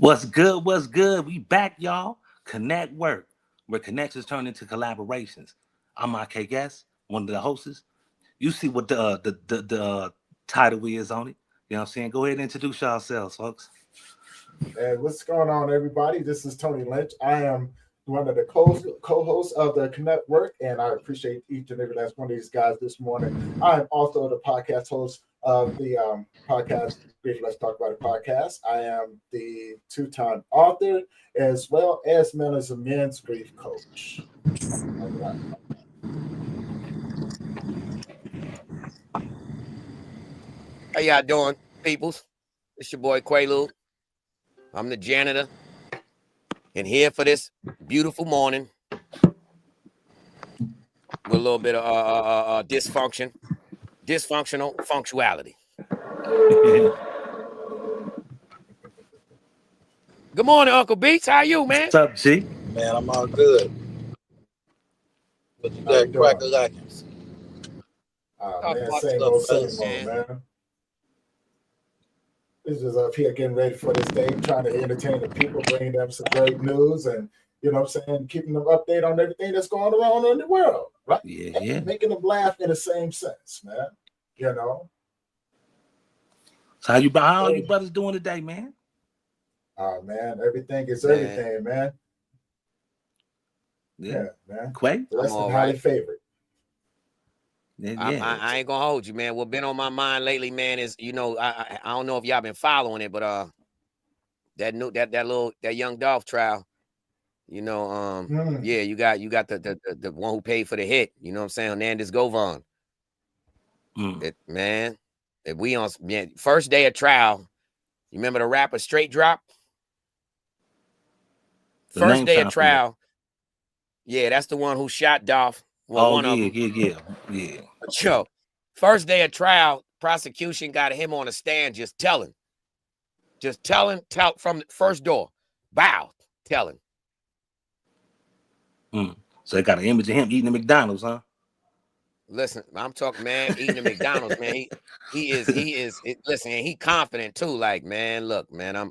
What's good? What's good? We back, y'all. Connectwork, where connections turn into collaborations. I'm RK Guest, one of the hosts. You see what the title is on it. You know what I'm saying? Go ahead and introduce yourselves, folks. And what's going on, everybody? This is Tony Lynch. I am one of the co-hosts of the Connect Work, and I appreciate each and every last one of these guys this morning. I am also the podcast host of the podcast, Grief Let's Talk About It podcast. I am the two-time author, as well as a men's grief coach. All right. How y'all doing, peoples? It's your boy Quaalude. I'm the janitor, and here for this beautiful morning with a little bit of dysfunctional functionality. Good morning, Uncle Beats. How you, man? What's up, G? Man, I'm all good. But you got cracker lackings. Man, same old, man. This is up here getting ready for this day, trying to entertain the people, bringing them some great news, and you know what I'm saying, keeping them updated on everything that's going around in the world, right? Yeah. Making them laugh in the same sense, man. You know. So how you brothers doing today, man? Oh man, everything is everything, man. Yeah, man. Quay? Less than highly favorite. Yeah. I ain't gonna hold you, man. What's been on my mind lately, man, is I don't know if y'all been following it, but that young Dolph trial, yeah, you got the one who paid for the hit, you know what I'm saying, Hernandez Govan. First day of trial. You remember the rapper Straight Drop? First day of trial. Yeah, that's the one who shot Dolph. Well, yeah. Yo, first day of trial, prosecution got him on a stand just telling from the first door. Bow, telling. So they got an image of him eating at McDonald's, huh? Listen, I'm talking, man, eating at McDonald's, man. He is. Listen, and he confident too. Like, man, look, man,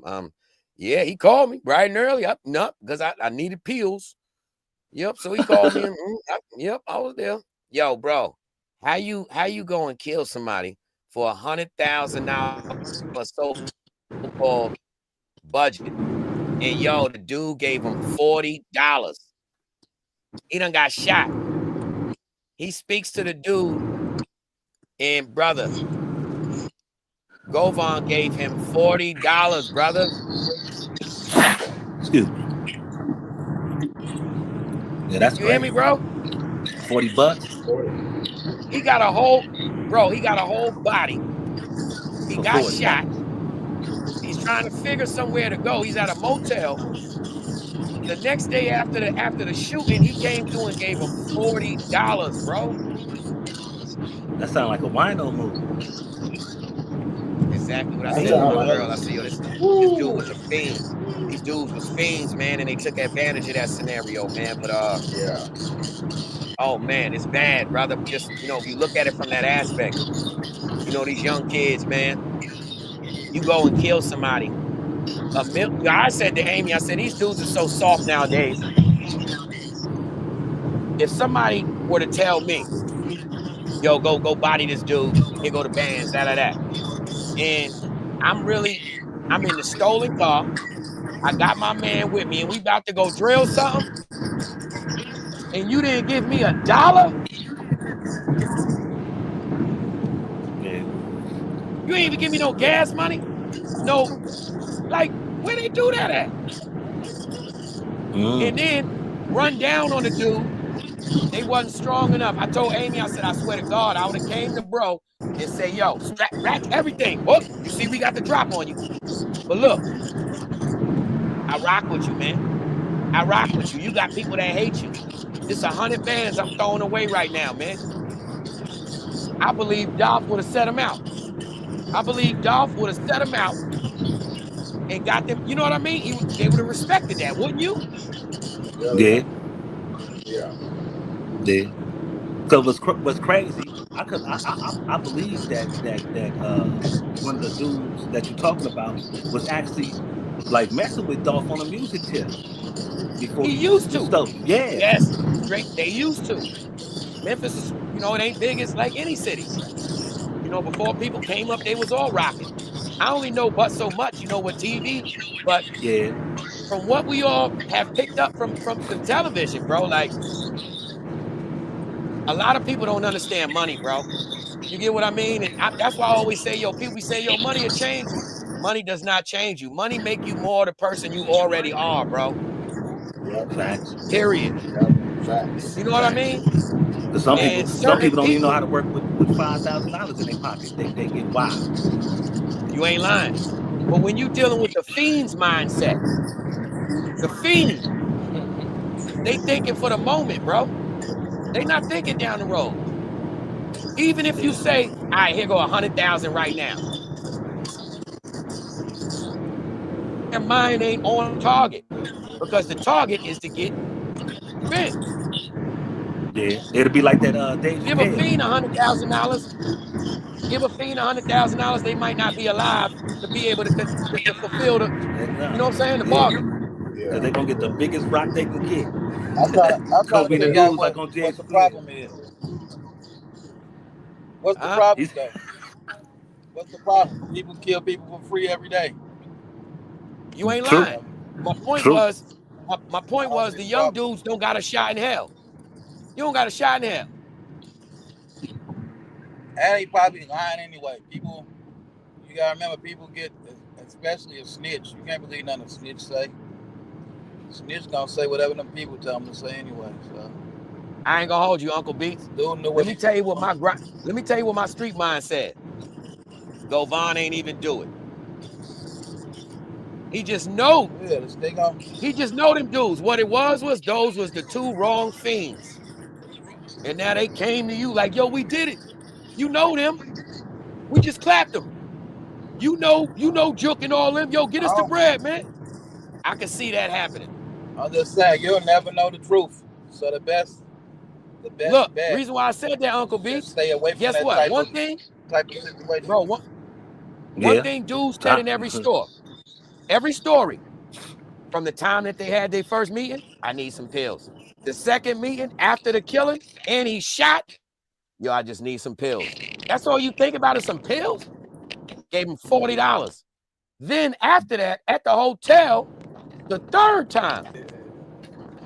yeah, he called me bright and early. Because I needed pills. Yep, so he called me. And, yep, I was there. Yo, bro, how you go and kill somebody for $100,000 so-called budget? And yo, the dude gave him $40. He done got shot. He speaks to the dude, and brother, Govan gave him $40, brother. Excuse me. Yeah, that's you hear me, bro? $40. He got a whole body. He got shot. He's trying to figure somewhere to go. He's at a motel. The next day after the shooting, he came through and gave him $40, bro. That sounds like a wino move. Exactly what I said to my girl. I said, yo, this dude was a fiend. These dudes was fiends, man, and they took advantage of that scenario, man. But yeah. Oh man, it's bad, brother. Just if you look at it from that aspect, these young kids, man. You go and kill somebody. I said to Amy, I said, these dudes are so soft nowadays. If somebody were to tell me, yo, go body this dude, here go the bands, that. And I'm in the stolen car. I got my man with me, and we about to go drill something. And you didn't give me $1? Yeah. You ain't even give me no gas money? No, like, where they do that at? And then run down on the dude. They wasn't strong enough. I told Amy, I said, I swear to God, I would have came to bro and say, yo, rack everything. Oh, you see, we got the drop on you. But look, I rock with you, man. I rock with you. You got people that hate you. This 100 bands I'm throwing away right now, man. I believe Dolph would have set him out. And got them. You know what I mean? They would have respected that, wouldn't you? Yeah. So what's crazy? I believe that one of the dudes that you're talking about was actually like messing with Dolph on a music tip before He he used just to. stole. Yeah, Yes, straight. They used to. Memphis is, it ain't big as like any city. Before people came up, they was all rocking. I only know but so much, with TV, but yeah, from what we all have picked up from the television, bro, like a lot of people don't understand money, bro. You get what I mean? And that's why I always say, people say, money will change you. Money does not change you. Money make you more the person you already are, bro. Yep. facts, Period. Yep. Facts. You know what I facts. mean? Because some And people certain don't even know people, how to work with $5,000 in their pocket. They get wild. you ain't lying. But when you dealing with the fiend's mindset, the fiend, they thinking for the moment, bro. They not thinking down the road. Even if you say, all right, here go 100,000 right now. Their mind ain't on target because the target is to get spent. Yeah, it'll be like that Dave Give a Chappelle. fiend $100,000. Give a fiend $100,000. They might not be alive to be able to fulfill the, Nah, what I'm saying, the yeah, bargain. because Yeah. they're gonna get the biggest rock they can get. I'm trying Gonna to be the figure out news like on what Dave the Chappelle. problem is. What's the Huh? problem though? What's the problem? People kill people for free every day. You ain't True, lying. My point true. was, my I point don't was see the the young problem. dudes don't got a shot in hell. You don't got a shot in hell. And he probably lying anyway. People, you gotta remember, people get, especially a snitch. You can't believe nothing a snitch say. Snitch gonna say whatever them people tell him to say anyway. So, I ain't gonna hold you, Uncle Beats. dude knew Let what me he tell was you what doing. let me tell you what my street mind said. Govon ain't even do it. He just know. Yeah, this thing on. He just know them dudes. What it was those was the two wrong fiends. And now they came to you like, yo, we did it. You know them. We just clapped them. You know Jook and all them. Yo, get us the Oh, bread, man. I can see that happening. I'm just saying, you'll never know the truth. So the best Look, bet reason why I said that, Uncle is just Beats. stay away from Guess that what? One thing, type of situation. bro, one Yeah, thing dudes said in top. every store. Every story. From the time that they had their first meeting, I need some pills. The second meeting after the killing, and he shot, yo, I just need some pills. That's all you think about is some pills? Gave him $40. Then after that, at the hotel, the third time,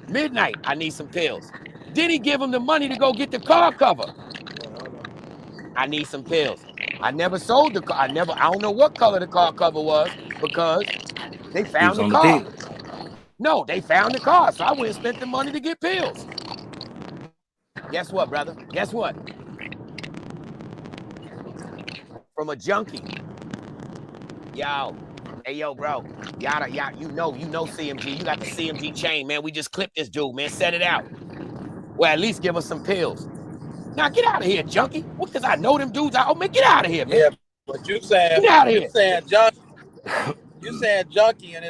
midnight, I need some pills. Then he give him the money to go get the car cover. I need some pills. I never sold the car. I don't know what color the car cover was because they He was found the on the car. pills. No, they found the car. So I went and spent the money to get pills. Guess what, brother? Guess what? From a junkie. Yo, hey, yo, bro. Yada, you know CMG. You got the CMG chain, man. We just clipped this dude, man. Set it out. Well, at least give us some pills. Now get out of here, junkie. What? Because I know them dudes. Man, get out of here, man. Yeah, but Get out of you here. saying junkie, and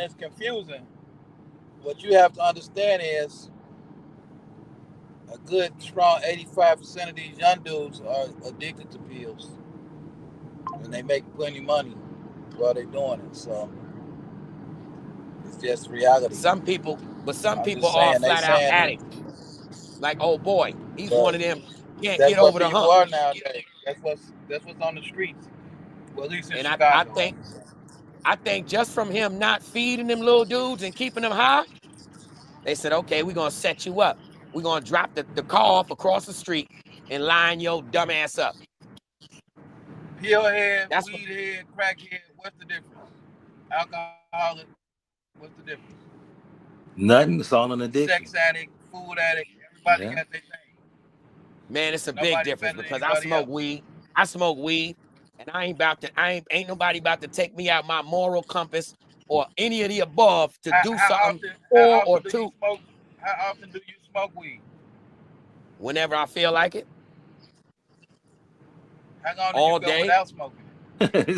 it's confusing. What you have to understand is a good strong 85% of these young dudes are addicted to pills, and they make plenty of money while they're doing it. So it's just reality. Some people I'm just are saying they flat out saying it, addicts. Like, oh boy, he's one but of them. Can't that's get what over the people hump. are nowadays. That's what's on the streets. Well, at least in And Chicago. Like I said. I think just from him not feeding them little dudes and keeping them high, they said, okay, we're gonna set you up. We're gonna drop the car off across the street and line your dumb ass up. Pill head, That's what weed head, crack head. What's the difference? Alcoholic. What's the difference? Nothing. It's all an Sex addiction. addict, food addict. Everybody Yeah. got their thing. man, it's a big Nobody's difference better than because I anybody smoke else. weed. I smoke weed, and ain't nobody about to take me out my moral compass or any of the above to do something How or often do you two smoke? How often do you smoke weed? whenever I feel like it, How long do you all go day. without smoking?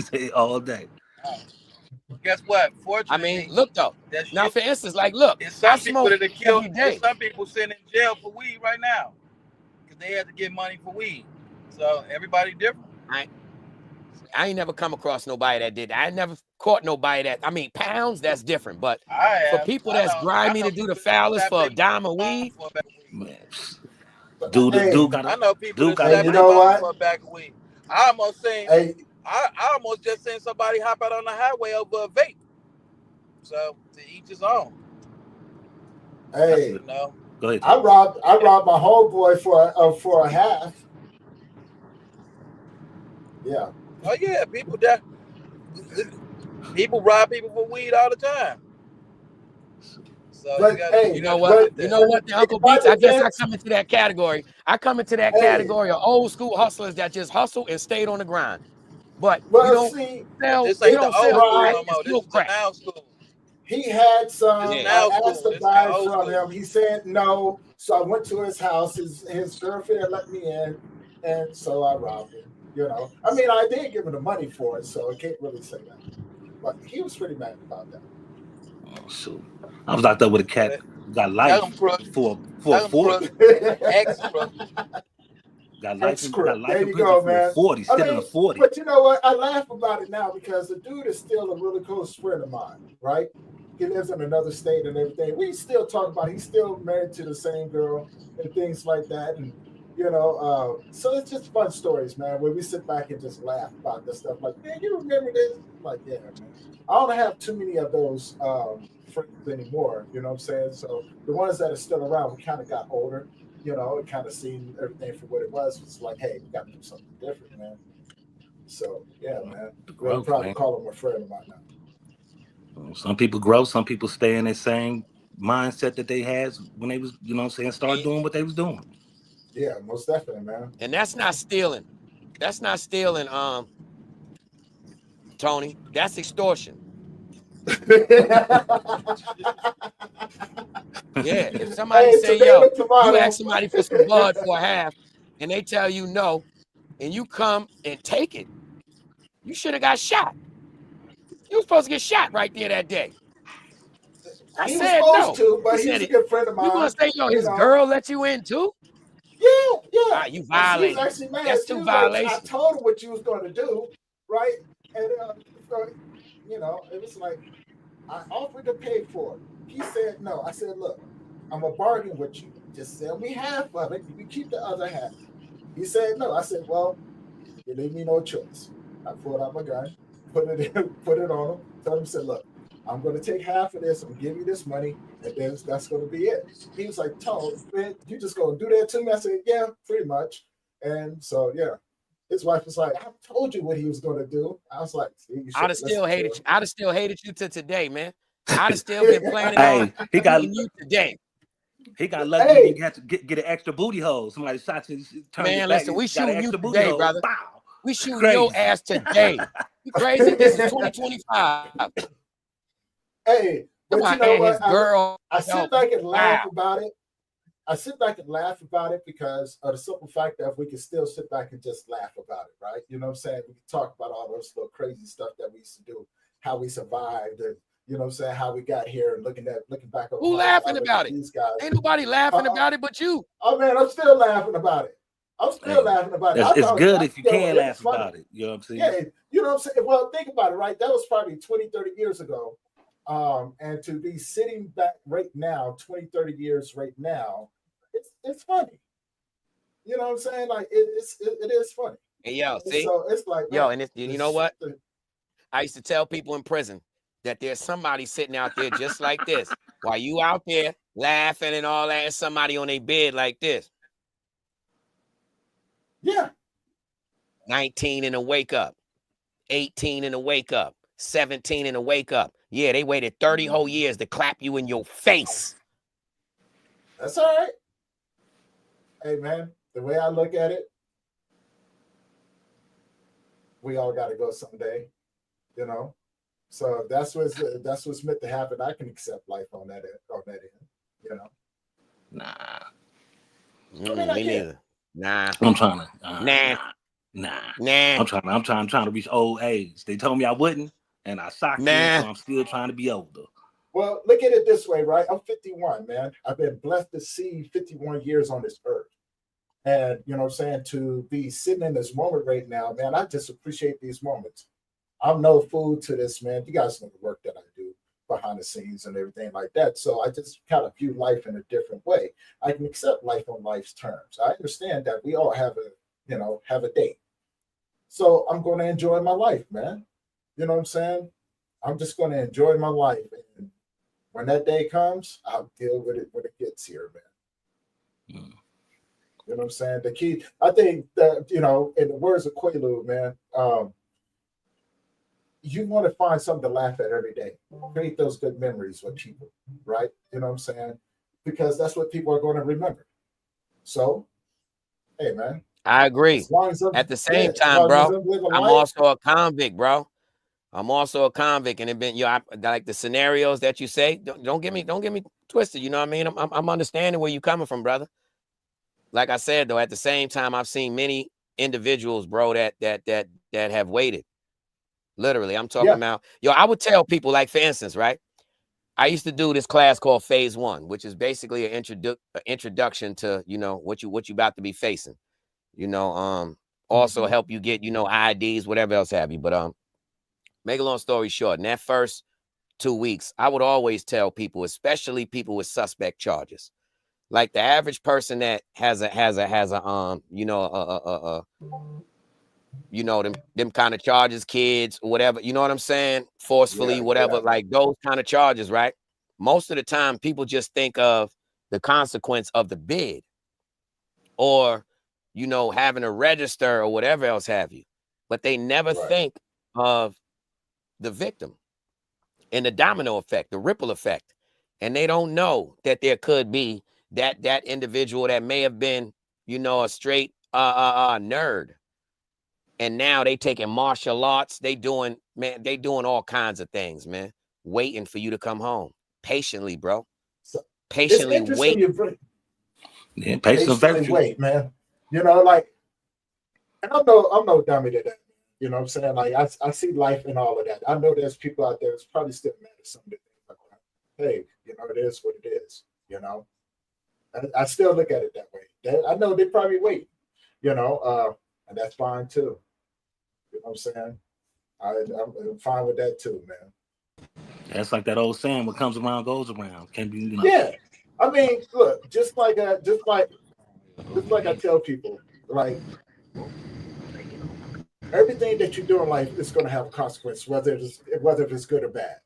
Say all day. Oh. Guess what? I mean, Fortunately, look though. that's Now, you. for instance, like, look, It's I some people smoke that are killed. every It's day. some people sitting in jail for weed right now. they had to get money for weed. So everybody different. I ain't never come across nobody that did that. I never caught nobody that. I mean, pounds, that's different. But I for have. people I that's know. I grimy know to do the people that foulest slap for a their dime of mom weed, for a bag of weed. Man, Hey, I know people that hey, slap you their know mom what? for a bag of weed. I almost seen. Hey, I almost just seen somebody hop out on the highway over a vape. So to each his own. hey, You know. go ahead, I Tony. robbed my homeboy for a half. Yeah. Oh yeah, people rob people for weed all the time. So But you hey, know gotta what? look but at You that. know what, the in Uncle my Beats? I guess I defense, come into that category. I come into that hey, category of old school hustlers that just hustle and stayed on the grind. But you well, don't see, But sell, this you ain't it's the don't old sell school crack right. no and more. This smoke is the crack. now school. He had This is some. Yeah. I now asked school. to This ain't buy old from school. him. He said no. So I went to his house. His girlfriend let me in, and so I robbed him. I mean, I did give him the money for it, so I can't really say that. But he was pretty mad about that. Oh, shoot. I was locked up with a cat who got Tell them life crooks. for Tell them 40. crooks. Ex crooks. Got Ex-crip. life There in you prison go, for a man. 40, I stealing a mean, 40. but you know what? I laugh about it now because the dude is still a really close friend of mine, right? He lives in another state and everything. We still talk about it. He's still married to the same girl and things like that. And, so it's just fun stories, man, where we sit back and just laugh about this stuff. Like, man, you remember this? Like, yeah, man. I don't have too many of those friends anymore, you know what I'm saying? So the ones that are still around, we kind of got older, it kind of seen everything for what it was. It's like, hey, we got to do something different, man. So yeah, man. The Really growth, proud to man. call him a friend of mine now. Some people grow, some people stay in that same mindset that they had when they was, start doing what they was doing. Yeah, most definitely, man. And that's not stealing. That's not stealing, Tony. That's extortion. Yeah. If somebody Hey, say, tomato, yo, you ask tomato. somebody for some blood for a half and they tell you no, and you come and take it, you should have got shot. You were supposed to get shot right there that day. I He was said supposed no. to, He but he said was a it. good friend of You gonna mine. say, yo, You his know, girl let you in too? yeah, yeah. You And she was violated. actually mad. That's She two was like, I violations. told her what you was going to do, right? And so, it was like I offered to pay for it. He said no. I said, look, I'm a bargain with you. Just sell me half of it. You can keep the other half. He said no. I said, well, you leave me no choice. I pulled out my gun, put it in, put it on him, told him, said, look, I'm going to take half of this. I'm going to give you this money, and then that's going to be it. He was like, Tone, man, you just going to do that to me? I said, yeah, pretty much. And so, yeah. His wife was like, I told you what he was going to do. I was like, see, you should I'd have still hated you. I'd have still hated you to today, man. I'd have still been planning on Hey, he got shooting you today. lucky. He Hey, didn't have to get an extra booty hole. Somebody shot you, turned your Man, back. listen, You we got an shooting you extra booty today, hole. brother. Bow. We shooting your Crazy. ass today. You crazy? This is 2025. hey, but you Somebody know and what? his girl. I Yo, sit back and wow. laugh about it. I sit back and laugh about it because of the simple fact that we can still sit back and just laugh about it, right? You know what I'm saying? We can talk about all those little crazy stuff that we used to do, how we survived, and you know what I'm saying, how we got here, and looking back over Who life. I laughing look at about it? these guys. Ain't nobody laughing about it but you. Oh man, I'm still laughing about it. I'm still Hey, laughing about it. I it's thought, good if you can it was laugh funny. about it. You know what I'm saying? Yeah, you know what I'm saying? Well, think about it, right? That was probably 20, 30 years ago. And to be sitting back right now, 20, 30 years right now, it's funny. You know what I'm saying? Like it is funny. And yo, And see? so it's like, Yo, man, and you know it's what? something. I used to tell people in prison that there's somebody sitting out there just like this. While you out there laughing and all that, and somebody on their bed like this. Yeah. 19 in a wake up. 18 in a wake up. 17 in a wake up. Yeah, they waited 30 whole years to clap you in your face. That's all right. Hey man, the way I look at it, we all got to go someday, you know. So if that's what's meant to happen. I can accept life on that end, you know. Nah. I mean, I Me can. neither. Nah. I'm trying to. Nah. I'm trying to reach old age. They told me I wouldn't, and I socked in, so I'm still trying to be older. Well, look at it this way, right? I'm 51, man. I've been blessed to see 51 years on this earth. And you know what I'm saying, to be sitting in this moment right now, man, I just appreciate these moments. I'm no fool to this, man. You guys know the work that I do behind the scenes and everything like that. So I just kind of view life in a different way. I can accept life on life's terms. I understand that we all have have a date. So I'm going to enjoy my life, man. You know what I'm saying? I'm just going to enjoy my life. And when that day comes, I'll deal with it when it gets here, man. Mm. You know what I'm saying? The key, I think that, in the words of Quaalude, man, you want to find something to laugh at every day. Create those good memories with people, right? You know what I'm saying? Because that's what people are going to remember. So, hey, man, I agree. as long as I'm, At the yeah, same as time, long as bro, I'm living I'm life, also a convict, bro. I'm also a convict, and it been like the scenarios that you say. Don't get me twisted. You know what I mean? I'm understanding where you coming from, brother. Like I said though, at the same time, I've seen many individuals, bro, that have waited. Literally, I'm talking yeah, about. I would tell people, like for instance, right? I used to do this class called Phase 1, which is basically an introduction to what you about to be facing. Also help you get IDs, whatever else have you. But make a long story short, in that first 2 weeks, I would always tell people, especially people with suspect charges, like the average person that has a them kind of charges, kids or whatever, you know what I'm saying, forcefully, whatever, yeah, like those kind of charges, right? Most of the time, people just think of the consequence of the bid, or having to register or whatever else have you, but they never right. think of the victim and the domino effect, the ripple effect. And they don't know that there could be that individual that may have been, a straight nerd. And now they taking martial arts. They doing all kinds of things, man. Waiting for you to come home. Patiently, bro. So it's Patiently interesting wait. you bring Yeah, patience patiently virtue. wait, man. And I'm no dummy to that. You know what I'm saying? Like I see life and all of that. I know there's people out there that's probably still mad at some of the things like that. Hey, it is what it is. I still look at it that way. I know they probably wait. And that's fine too. You know what I'm saying? I'm fine with that too, man. That's like that old saying: "What comes around goes around." Can be, Yeah. I mean, look, just like I tell people, like everything that you do in life is going to have a consequence, whether it's good or bad,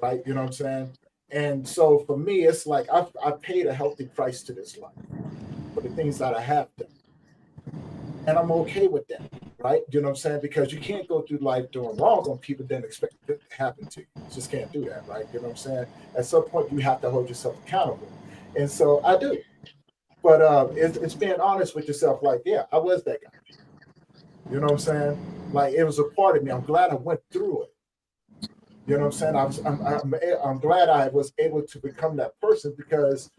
right? You know what I'm saying? And so for me, it's like I've paid a healthy price to this life for the things that I have done, and I'm okay with that, right? You know what I'm saying? Because you can't go through life doing wrong on people, then expect it to happen to you. You just can't do that, right? You know what I'm saying? At some point, you have to hold yourself accountable, and so I do. But it's being honest with yourself. Like, yeah, I was that guy. You know what I'm saying? Like, it was a part of me. I'm glad I went through it. You know what I'm saying? I'm glad I was able to become that person because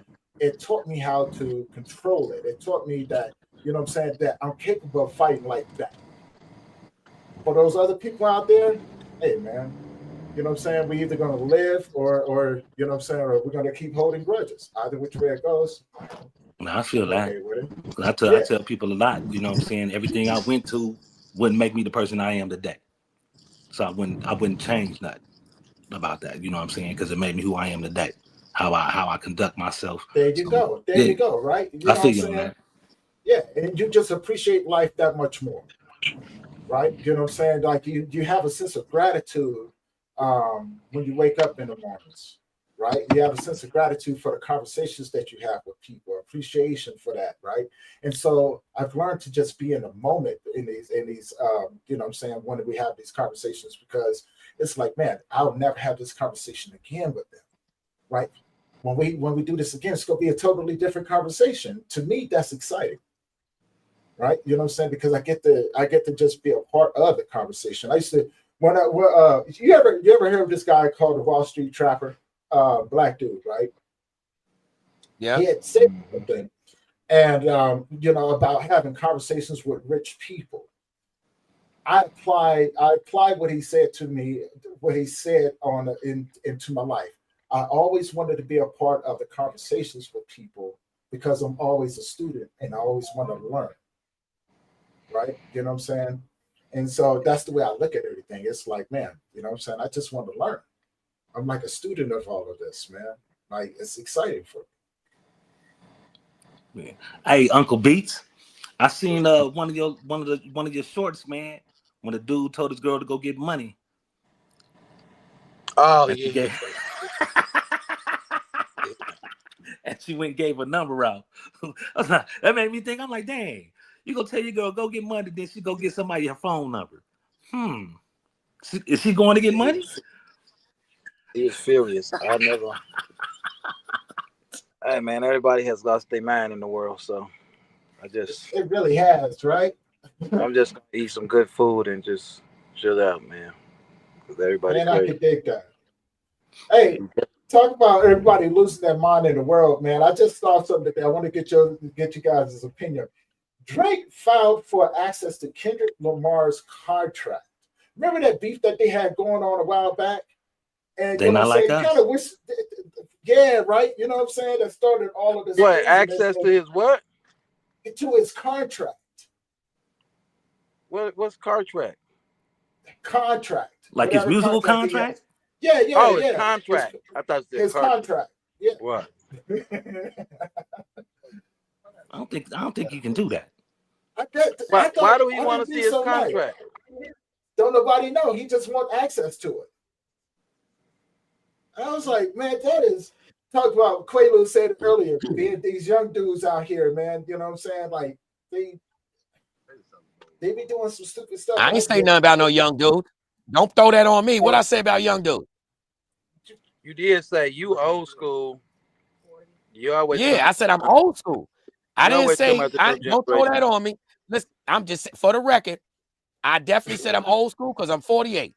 it taught me how to control it. It taught me that, you know what I'm saying, that I'm capable of fighting life back. For those other people out there, hey man, you know what I'm saying? We either gonna live or you know what I'm saying, or we're gonna keep holding grudges. Either which way it goes, I feel I'm that. okay with it. I Yeah, tell people a lot. You know what I'm saying? Everything I went to wouldn't make me the person I am today. So I wouldn't change nothing about that. You know what I'm saying? Because it made me who I am today. How I conduct myself. there you So go. There yeah, you go, right? You I know what I'm feel you on saying? that. Yeah, and you just appreciate life that much more, right? You know what I'm saying? Like you have a sense of gratitude when you wake up in the mornings, right? You have a sense of gratitude for the conversations that you have with people, appreciation for that, right? And so I've learned to just be in the moment in these you know what I'm saying, when we have these conversations, because it's like, man, I'll never have this conversation again with them, right? When we do this again, it's gonna be a totally different conversation. To me, that's exciting, right? You know what I'm saying? Because I get to just be a part of the conversation. I used to you ever hear of this guy called the Wall Street Trapper, black dude, right? Yeah. He had said something, and about having conversations with rich people. I applied what he said to me, what he said into my life. I always wanted to be a part of the conversations with people because I'm always a student and I always want to learn. Right? You know what I'm saying? And so that's the way I look at everything. It's like, man, you know what I'm saying? I just want to learn. I'm like a student of all of this, man. Like it's exciting for Yeah. Hey, Uncle Beats, I seen one of your shorts, man. When the dude told his girl to go get money, Oh and she yeah. gave, and she went and gave a number out. That made me think. I'm like, dang, you gonna tell your girl go get money, then she go get somebody her phone number. Is she going to get money? He was furious. I never. Hey man, everybody has lost their mind in the world, so it really has, right? I'm just gonna eat some good food and just chill out, man. Because everybody's Man, I crazy. could dig that. Hey, talk about everybody losing their mind in the world, man. I just saw something that I want to get you guys' opinion. Drake filed for access to Kendrick Lamar's contract. Remember that beef that they had going on a while back? And They you know not what I'm like saying? us. Kind of wish, yeah, right. You know what I'm saying? That started all of this. What access to his what? To his contract. What's contract? Contract. Like his Whatever musical contract he has. contract? Yeah, Oh, his yeah. contract. I thought it His said contract. Yeah. What? I don't think you can do that. Why do he want to see his contract? Don't nobody know. He just want access to it. I was like, man, that is talked about. Quaalude said it earlier. Being these young dudes out here, man. You know what I'm saying? Like they be doing some stupid stuff. I ain't say nothing about no young dude. Don't throw that on me. What I say about young dude? You did say you old school. You always I said I'm old school. I didn't say don't throw that on me. Listen, I'm just for the record. I definitely said I'm old school because I'm 48.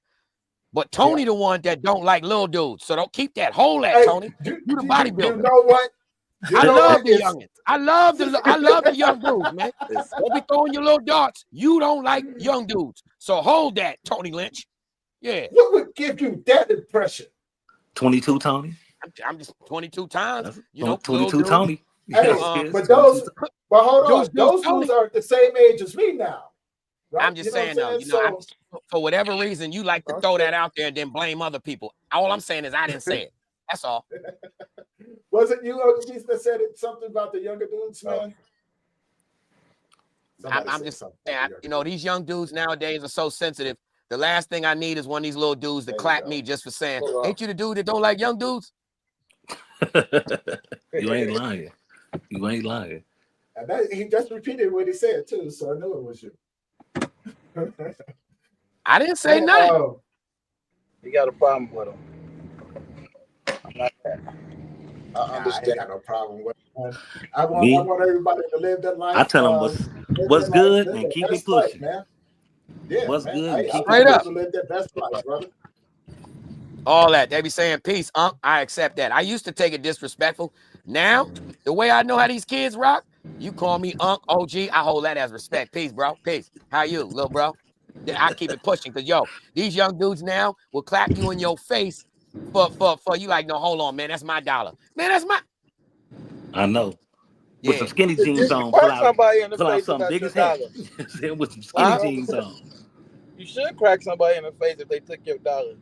But Tony the one that don't like little dudes. So don't keep that hole at Tony. You the bodybuilder. You know what? I love the youngins. I love the young dudes, man. Don't be throwing your little darts. You don't like young dudes. So hold that, Tony Lynch. Yeah. What would give you that impression? 22 Tony. I'm just 22 times. That's, you know, 22 Tony. Hey, but hold on, those dudes are the same age as me now. Right? I'm just saying though, for whatever reason, you like to throw that out there and then blame other people. All I'm saying is I didn't say it. That's all. Was it you that said something about the younger dudes, man? I'm just saying, these young dudes nowadays are so sensitive. The last thing I need is one of these little dudes to clap me just for saying, ain't you the dude that don't like young dudes? You ain't lying. You ain't lying. And he just repeated what he said too, so I knew it was you. I didn't say nothing. You got a problem with him. I'm not that. I understand. I ain't got no problem with it. I want everybody to live that life. I tell them what's good and keep it pushing. Man. Yeah, what's man. good and keep it up. To live their best life, brother. All that. They be saying peace, Unc. I accept that. I used to take it disrespectful. Now, the way I know how these kids rock, you call me Unc, OG, I hold that as respect. Peace, bro. Peace. How you, little bro? I keep it pushing because, these young dudes now will clap you in your face for you like, no, hold on, man. That's my dollar. Man, that's my... I know. With some skinny jeans on, pull out something big as heck. With some skinny jeans on. You should crack somebody in the face if they took your dollar.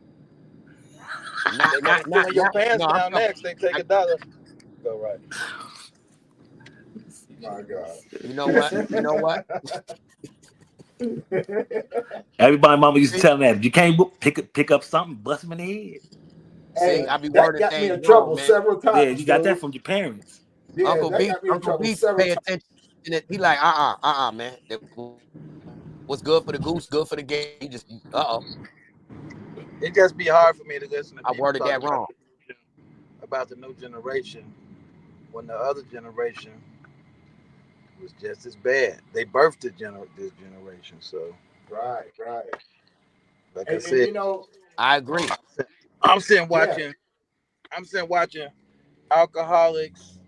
Not your pants down next. They take $1. Go right. My God. You know what? You know what? Everybody, mama used to tell me that if you can't pick up something, bust them in the head. See, I be wording got me things in trouble wrong, several times. Yeah, you got that from your parents. Yeah, Uncle B pay attention. He like, man. What's good for the goose, good for the game. He just, It just be hard for me to listen to I people worded that wrong. About the new generation when the other generation was just as bad. They birthed this generation, so right. Like I said, I agree. I'm sitting watching alcoholics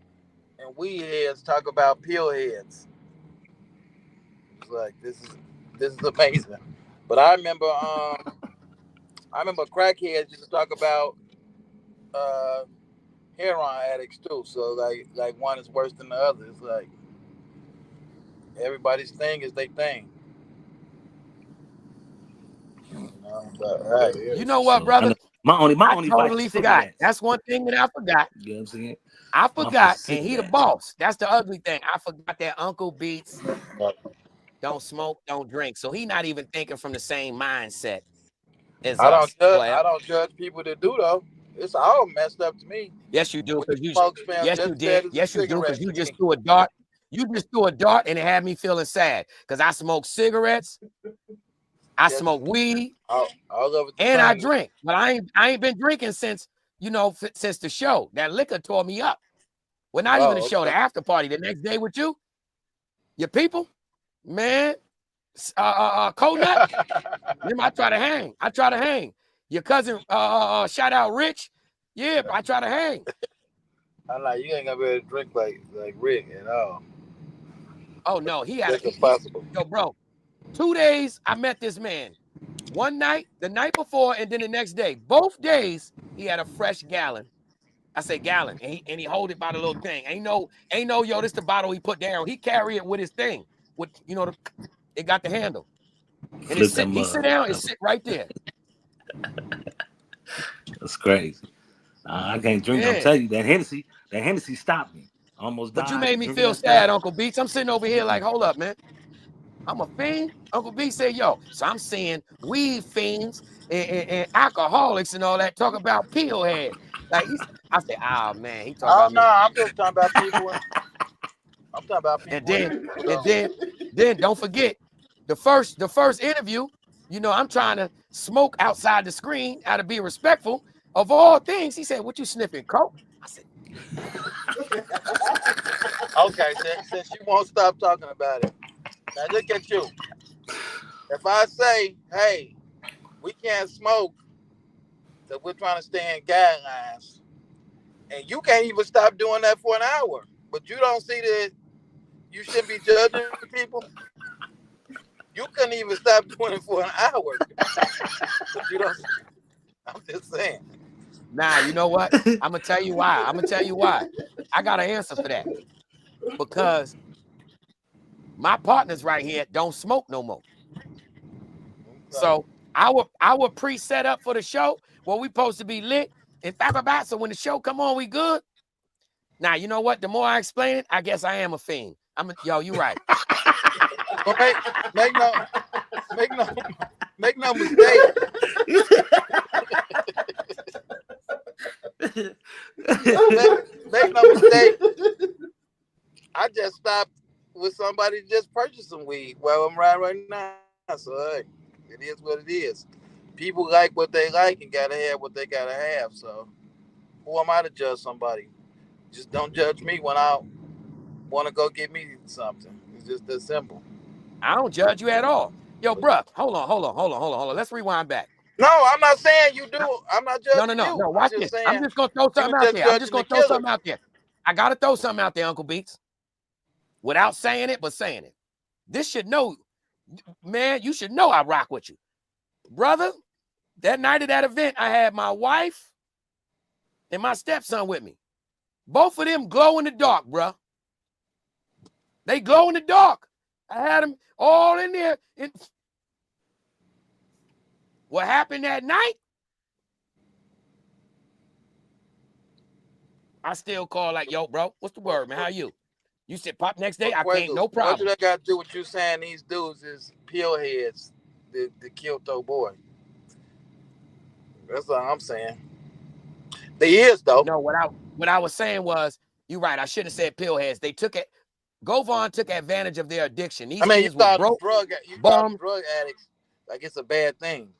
and weed heads talk about pill heads. It's like this is amazing. But I remember crackheads used to talk about heroin addicts too. So like one is worse than the other. It's like everybody's thing is their thing. But Yeah, hey, You it know is. what, So I know brother? my I only vice is totally forgot. cigarettes. That's one thing that I forgot. You know what I'm saying? I My for forgot, and he the cigarettes. boss. That's the ugly thing. I forgot that Uncle Beats don't smoke, don't drink. So he not even thinking from the same mindset as us, player. I don't judge people that do though. It's all messed up to me. Yes, you do, Weed because smoke smells yes, just you as bad did. as a Yes, you do, because cigarette you to just me. threw a dart. You just threw a dart, and it had me feeling sad because I smoke cigarettes, I Just smoke weed, all of it the and I same. drink. But I ain't been drinking since since the show. That liquor tore me up. Well, not even the Oh, show, the okay. after party the next day with you, your people, man. Coconut. Remember, I try to hang. I try to hang. Your cousin, shout out Rich. Yeah, I try to hang. I'm like, you ain't gonna be able to drink like Rick at all. Oh no, he had That's impossible. yo, bro. 2 days I met this man. One night, the night before, and then the next day. Both days he had a fresh gallon. I say gallon, and he hold it by the little thing. Ain't no, yo, this the bottle he put down. He carry it with his thing. With it got the handle. And Flip that he sit mug. down and sit right there. That's crazy. I can't drink. I'm Yeah. telling you, that Hennessy stopped me. I almost But you died made me drinking feel that stuff. sad, Uncle Beats. I'm sitting over here like, hold up, man. I'm a fiend. Uncle B said, yo. So I'm seeing weed fiends and alcoholics and all that talk about pill heads. Like I said, oh man, he talking Oh about no, me. I'm just talking about people. I'm talking about And people. then and then don't forget the first interview. I'm trying to smoke outside the screen out of being respectful. Of all things, he said, "What you sniffing, coke?" I said, Okay, since you won't stop talking about it, now look at you. If I say, hey, we can't smoke, so we're trying to stay in guidelines, and you can't even stop doing that for an hour, but you don't see that you shouldn't be judging people. You couldn't even stop doing it for an hour, but you don't. I'm just saying. "Nah, you know what? I'm gonna tell you why. I'm gonna tell you why. I got an answer for that because my partners right here don't smoke no more. So our pre-set up for the show where we supposed to be lit and blah. So when the show come on, we good. Now you know what? The more I explain it, I guess I am a fiend. Yo, you right. But make no make no make no mistake. Make no mistake. I just stopped with somebody just purchased some weed while I'm riding right now. So hey, it is what it is. People like what they like and gotta have what they gotta have. So who am I to judge somebody? Just don't judge me when I want to go get me something. It's just that simple. I don't judge you at all. Yo, bruh, hold on. Let's rewind back. No, I'm not saying you do. I'm not No. judging you. I'm Watch just this. I'm saying just gonna throw you were something out just there. I'm just judging the gonna throw killer. something out there. I gotta throw something out there, Uncle Beats, without saying it, but saying it. This should know, man. You should know I rock with you, brother. That night of that event, I had my wife and my stepson with me. Both of them glow in the dark, bruh. They glow in the dark. I had them all in there. What happened that night? I still call like, yo, bro, what's the word, man? How you? You said pop next day. But I came, no Quazzles, what do problem. that got to do with you saying these dudes is pill heads, the Kyoto boy? That's all I'm saying. They is though. No, what I was saying was, you're right. I should have said pill heads. They took it. Govon took advantage of their addiction. I These mean, you fiends were thought broke, you thought bummed. drug addicts like it's a bad thing.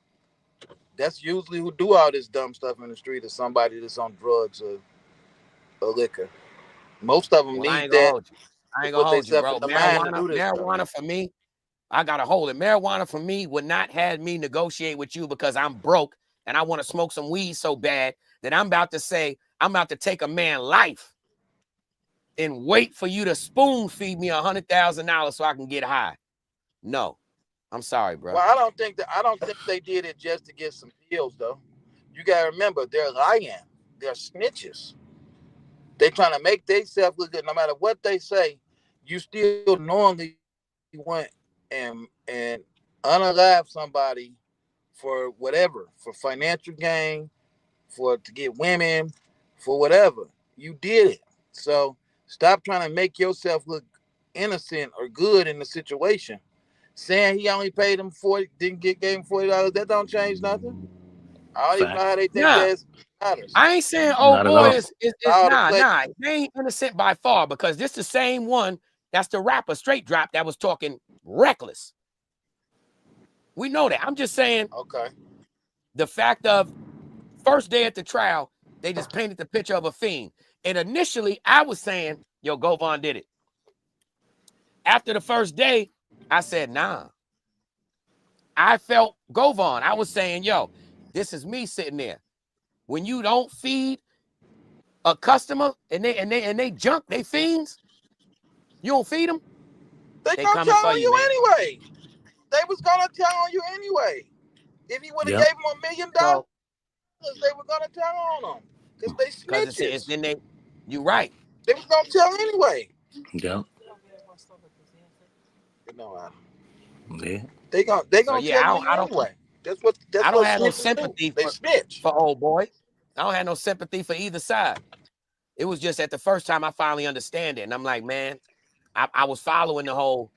That's usually who do all this dumb stuff in the street is somebody that's on drugs or liquor. Most of them Well, I need ain't gonna that hold you. I to ain't gonna put hold you, themselves in bro. the mind to Marijuana, do this stuff. marijuana for me, I gotta hold it. Marijuana for me would not have me negotiate with you because I'm broke and I want to smoke some weed so bad that I'm about to say I'm about to take a man's life and wait for you to spoon feed me $100,000 so I can get high. No, I'm sorry, bro. Well, I don't think they did it just to get some pills though. You gotta remember they're lying. They're snitches. They trying to make themselves look good. No matter what they say, you still knowingly went and unalive somebody for whatever, for financial gain, for to get women, for whatever. You did it. So stop trying to make yourself look innocent or good in the situation. Saying he only paid him 40, didn't gave him $40, that don't change nothing. I don't even know Fact. how they think Nah, that matters. I ain't saying old Not at boy all. is All the nah, play. nah. They ain't innocent by far because this the same one that's the rapper Straight Drop that was talking reckless. We know that. I'm just saying Okay. the fact of first day at the trial, they just painted the picture of a fiend. And initially, I was saying, yo, Govon did it. After the first day, I said, nah. I felt Govon. I was saying, yo, this is me sitting there. When you don't feed a customer and they junk, they fiends, you don't feed them, They they gonna coming tell for on you, you man. anyway. They was gonna tell on you anyway. If you would have Yep. gave them $1 million, So, they were gonna tell on them because they because it's snitches. then you right. They was gonna tell anyway. Yep. You know, Yeah. they So gonna yeah, tell on you anyway. That's I don't what have no snitches do. sympathy They snitch. for old boy. I don't have no sympathy for either side. It was just at the first time I finally understand it. And I'm like, man, I was following the whole,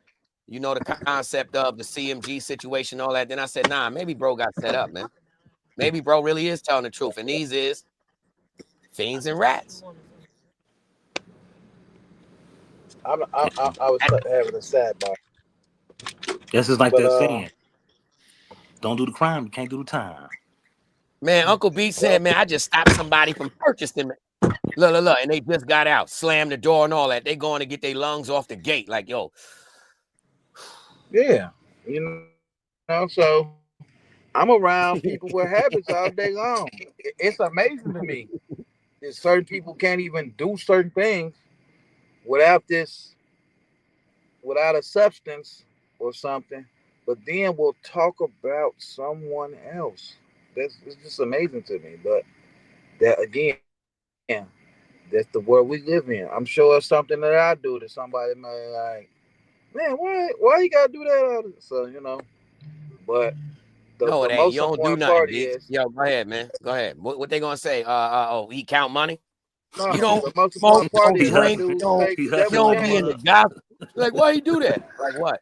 the concept of the CMG situation, all that. Then I said, nah, maybe bro got set up, man. Maybe bro really is telling the truth. And these is fiends and rats. I was having a sidebar, This is like but that saying. Don't do the crime, you can't do the time. Man, Uncle B said, man, I just stopped somebody from purchasing it. Look, and they just got out, slammed the door and all that. They going to get their lungs off the gate. Like, yo. yeah, so I'm around people with habits all day long. It's amazing to me that certain people can't even do certain things without without a substance or something, but then we'll talk about someone else. It's just amazing to me. But that again, that's the world we live in. I'm sure it's something that I do that somebody may like, man, why you gotta do that? So but No, the it ain't. most You don't do important nothing, part B. is Yo, go ahead, man. Go ahead. What they gonna say? He count money? no. You don't The most smoke, important you part don't is He that drink, hustling. dude take He the you hustling devil's don't like a be in game. the mug. gospel. Like, why he do that? Like what?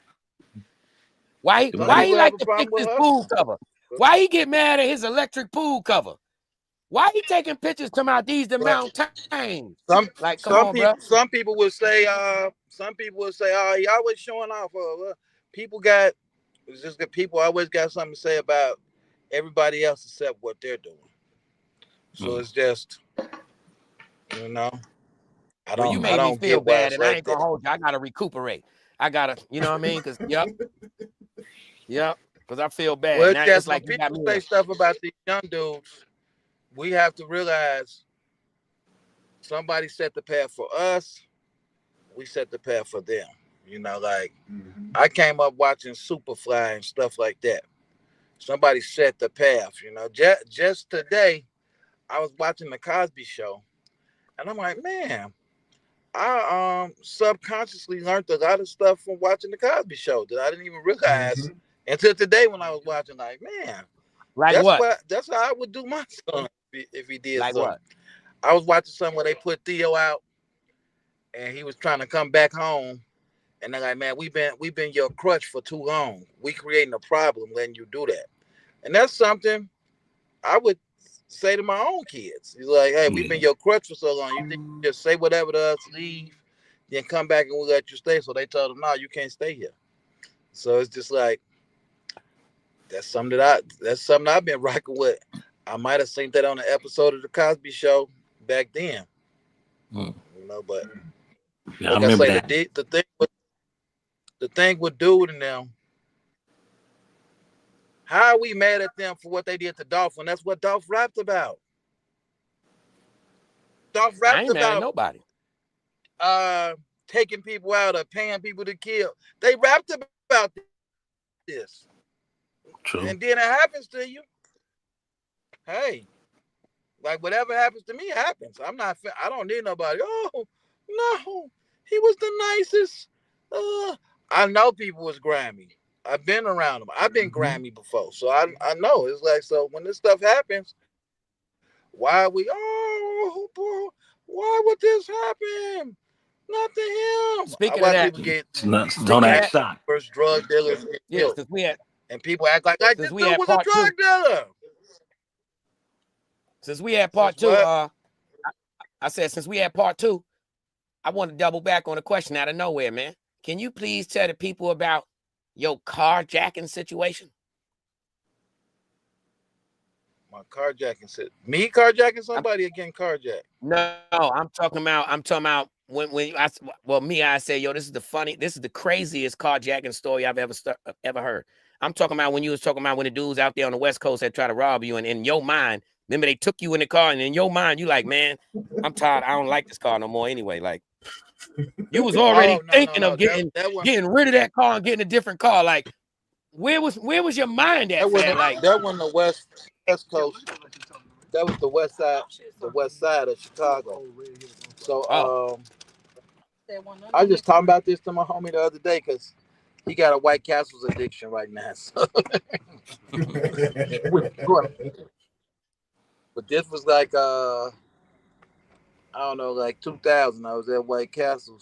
Some Why he people have like a to problem fix with his pool hustling. cover? Why he get mad at his electric pool cover? Why he taking pictures to my these the But mountains? some Like, come on, bro. some people would say oh, he always showing off. People got it's just that people always got something to say about everybody else except what they're doing. So it's just you know Well, you I made me don't feel get why bad, it's and I like ain't gonna that. hold you. I gotta recuperate. I gotta, you know what I mean? Because yep. Because I feel Well, bad it's now. It's just when like you got people me say here. stuff about these young dudes, we have to realize somebody set the path for us. We set the path for them. Like I came up watching Superfly and stuff like that. Somebody set the path. Just today, I was watching the Cosby Show, and I'm like, man, I subconsciously learned a lot of stuff from watching the Cosby Show that I didn't even realize until today when I was watching. Like, man, Like what? that's how I would do my son if he did Like something. what? I was watching something where they put Theo out, and he was trying to come back home. And they're like, man, we've been your crutch for too long. We creating a problem letting you do that. And that's something I would say to my own kids. He's like, hey, we've been Yeah. your crutch for so long. You think you just say whatever to us, leave, then come back and we'll let you stay. So they told him, no, you can't stay here. So it's just like that's something I've been rocking with. I might have seen that on an episode of the Cosby Show back then. Mm. But Yeah, I like I remember say, that. the thing with Dude and them, how are we mad at them for what they did to Dolph when that's what Dolph rapped about? Dolph I rapped ain't mad at about nobody. taking people out or paying people to kill. They rapped about this. And True. then it happens to you. Hey, Like whatever happens to me happens. I don't need nobody. Oh no, he was the nicest. I know people was grimy. I've been around them. I've been grimy before, so I know. It's like, so when this stuff happens, why are we? Oh, bro, why would this happen? Not to him. Speaking of Why that, people get Don't act that, shocked. first drug dealers get yeah, killed, and people act like this dude was a drug dealer. Since we had part two, I said since we had part two, I want to double back on a question out of nowhere, man. Can you please tell the people about your carjacking situation? My carjacking me carjacking somebody again carjacked. No, I'm talking about when I say, yo, this is the craziest carjacking story I've ever heard. I'm talking about when you was talking about when the dudes out there on the West Coast had tried to rob you, and in your mind, remember they took you in the car, and in your mind, you like, man, I'm tired. I don't like this car no more anyway. Like, you was already thinking of getting rid of that car and getting a different car. Like, where was your mind at? That wasn't the West Coast. That was the west side of Chicago. So I was just talking about this to my homie the other day because he got a White Castle's addiction right now. So. But this was like I don't know, like 2000. I was at White Castles,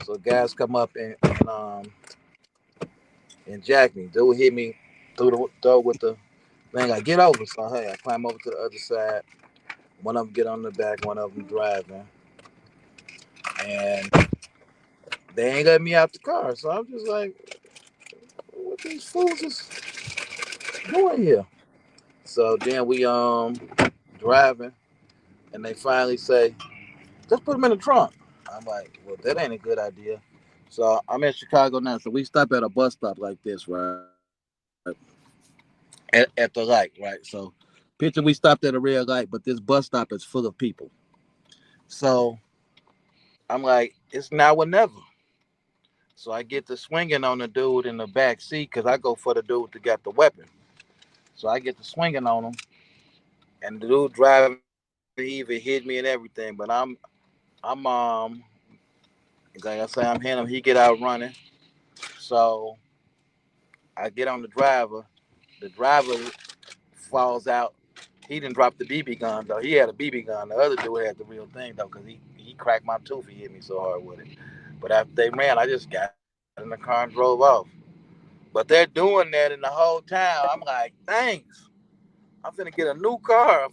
so guys come up and jack me. Dude hit me through the door with the thing. I get over, so hey, I climb over to the other side. One of them get on the back, one of them driving, and they ain't let me out the car. So I'm just like, what these fools is doing here? So then we driving, and they finally say, just put them in the trunk. I'm like, well, that ain't a good idea. So I'm in Chicago now. So we stop at a bus stop like this, right? At the light, right? So picture we stopped at a red light, but this bus stop is full of people. So I'm like, it's now or never. So I get to swinging on the dude in the back seat because I go for the dude that got the weapon. So I get to swinging on him, and the dude driving, he even hit me and everything. But I'm like I say, I'm hitting him. He get out running. So I get on the driver. The driver falls out. He didn't drop the BB gun though. He had a BB gun. The other dude had the real thing though, because he cracked my tooth. He hit me so hard with it. But after they ran, I just got in the car and drove off. But they're doing that in the whole town. I'm like, thanks. I'm finna get a new car.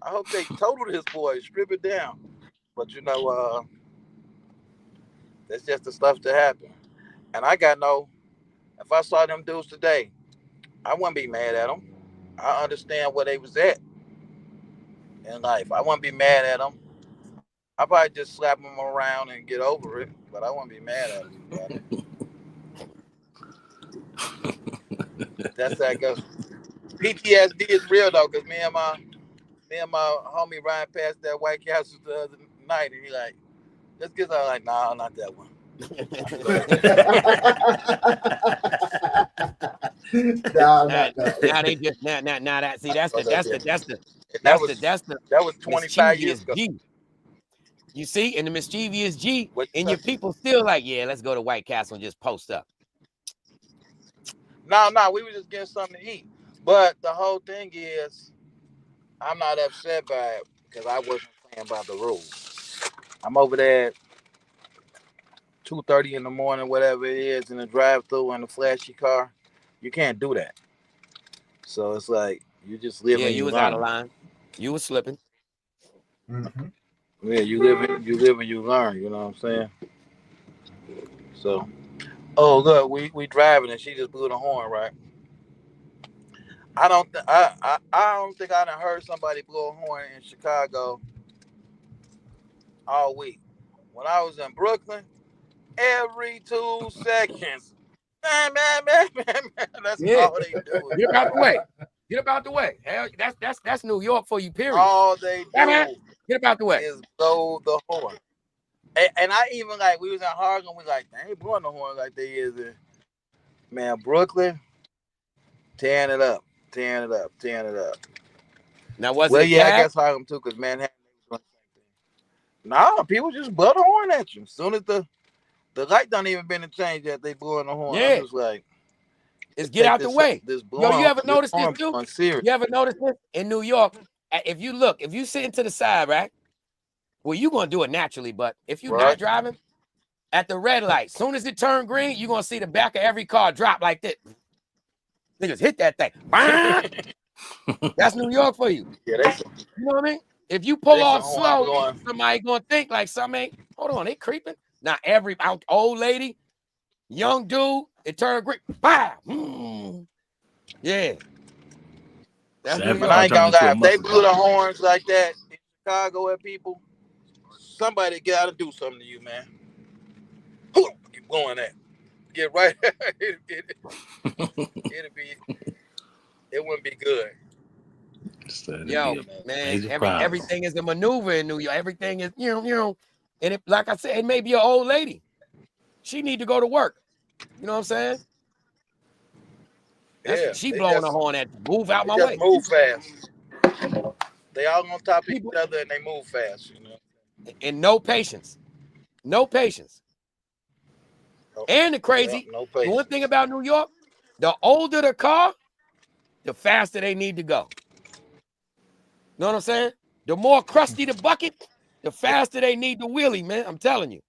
I hope they total this boy, strip it down. But that's just the stuff that happened. And I got no. If I saw them dudes today, I wouldn't be mad at them. I understand where they was at in life. I wouldn't be mad at them. I probably just slap them around and get over it, but I wouldn't be mad at them. That's how it goes. PTSD is real though, cause me and my homie riding past that White Castle the other night, and he like, let's get something. Like, nah, not that one. Now they just now that see that's the 25 years ago. G. You see, and the mischievous G, and your people still like, yeah, let's go to White Castle and just post up. No, we were just getting something to eat. But the whole thing is, I'm not upset by it because I wasn't playing by the rules. I'm over there at 2:30 in the morning, whatever it is, in the drive-thru in a flashy car. You can't do that. So it's like you just live. Yeah, and you was learn. out of line. You was slipping. Mm-hmm. Yeah, you live and you learn. You know what I'm saying? So, oh look, we driving and she just blew the horn, right? I don't think I done heard somebody blow a horn in Chicago all week. When I was in Brooklyn, every 2 seconds, man. That's all they do. Get about the way. Get about the way. Hell, that's New York for you. Period. All they do get about the way is blow the horn. And I even like we was in Harlem. We like they ain't blowing the horn like they is in man Brooklyn, tearing it up. Now, was Well, it a yeah, I cab? guess Harlem too, because Manhattan was doing the same thing. Nah, people just blow the horn at you. As soon as the light don't even been to change yet, they blowing the horn. I'm Yeah. just like, Is get take out the way. this Yo, you ever this notice this horn too? on serious. You ever notice this in New York? If you sitting to the side, right? Well, you gonna do it naturally, but if you're Right. not driving at the red light, soon as it turn green, you're gonna see the back of every car drop like this. Niggas hit that thing. That's New York for you. Yeah, You know what I mean? If you pull they off some horn slow, blowing. somebody gonna think like something ain't. Hold on, they creeping. Now every old lady, young dude, it turned green. Bah! Yeah. That's So New But every York. car I ain't turned gonna into lie, a if they muscle blew car. the horns like that in Chicago at people, somebody got to do something to you, man. Who keep going at? Get right. It wouldn't be good. So it'd Yo, be a man, major problem. everything is a maneuver in New York. Everything is, and like I said, it may be an old lady. She need to go to work. You know what I'm saying? Yeah, She blowing a horn at you. Move out my they just way. move fast. They all on top of each People other and they move fast, you know. and no patience. No patience. No, And the crazy, no the one patience. thing about New York, the older the car, the faster they need to go. Know what I'm saying? The more crusty the bucket, the faster they need the wheelie, man. I'm telling you.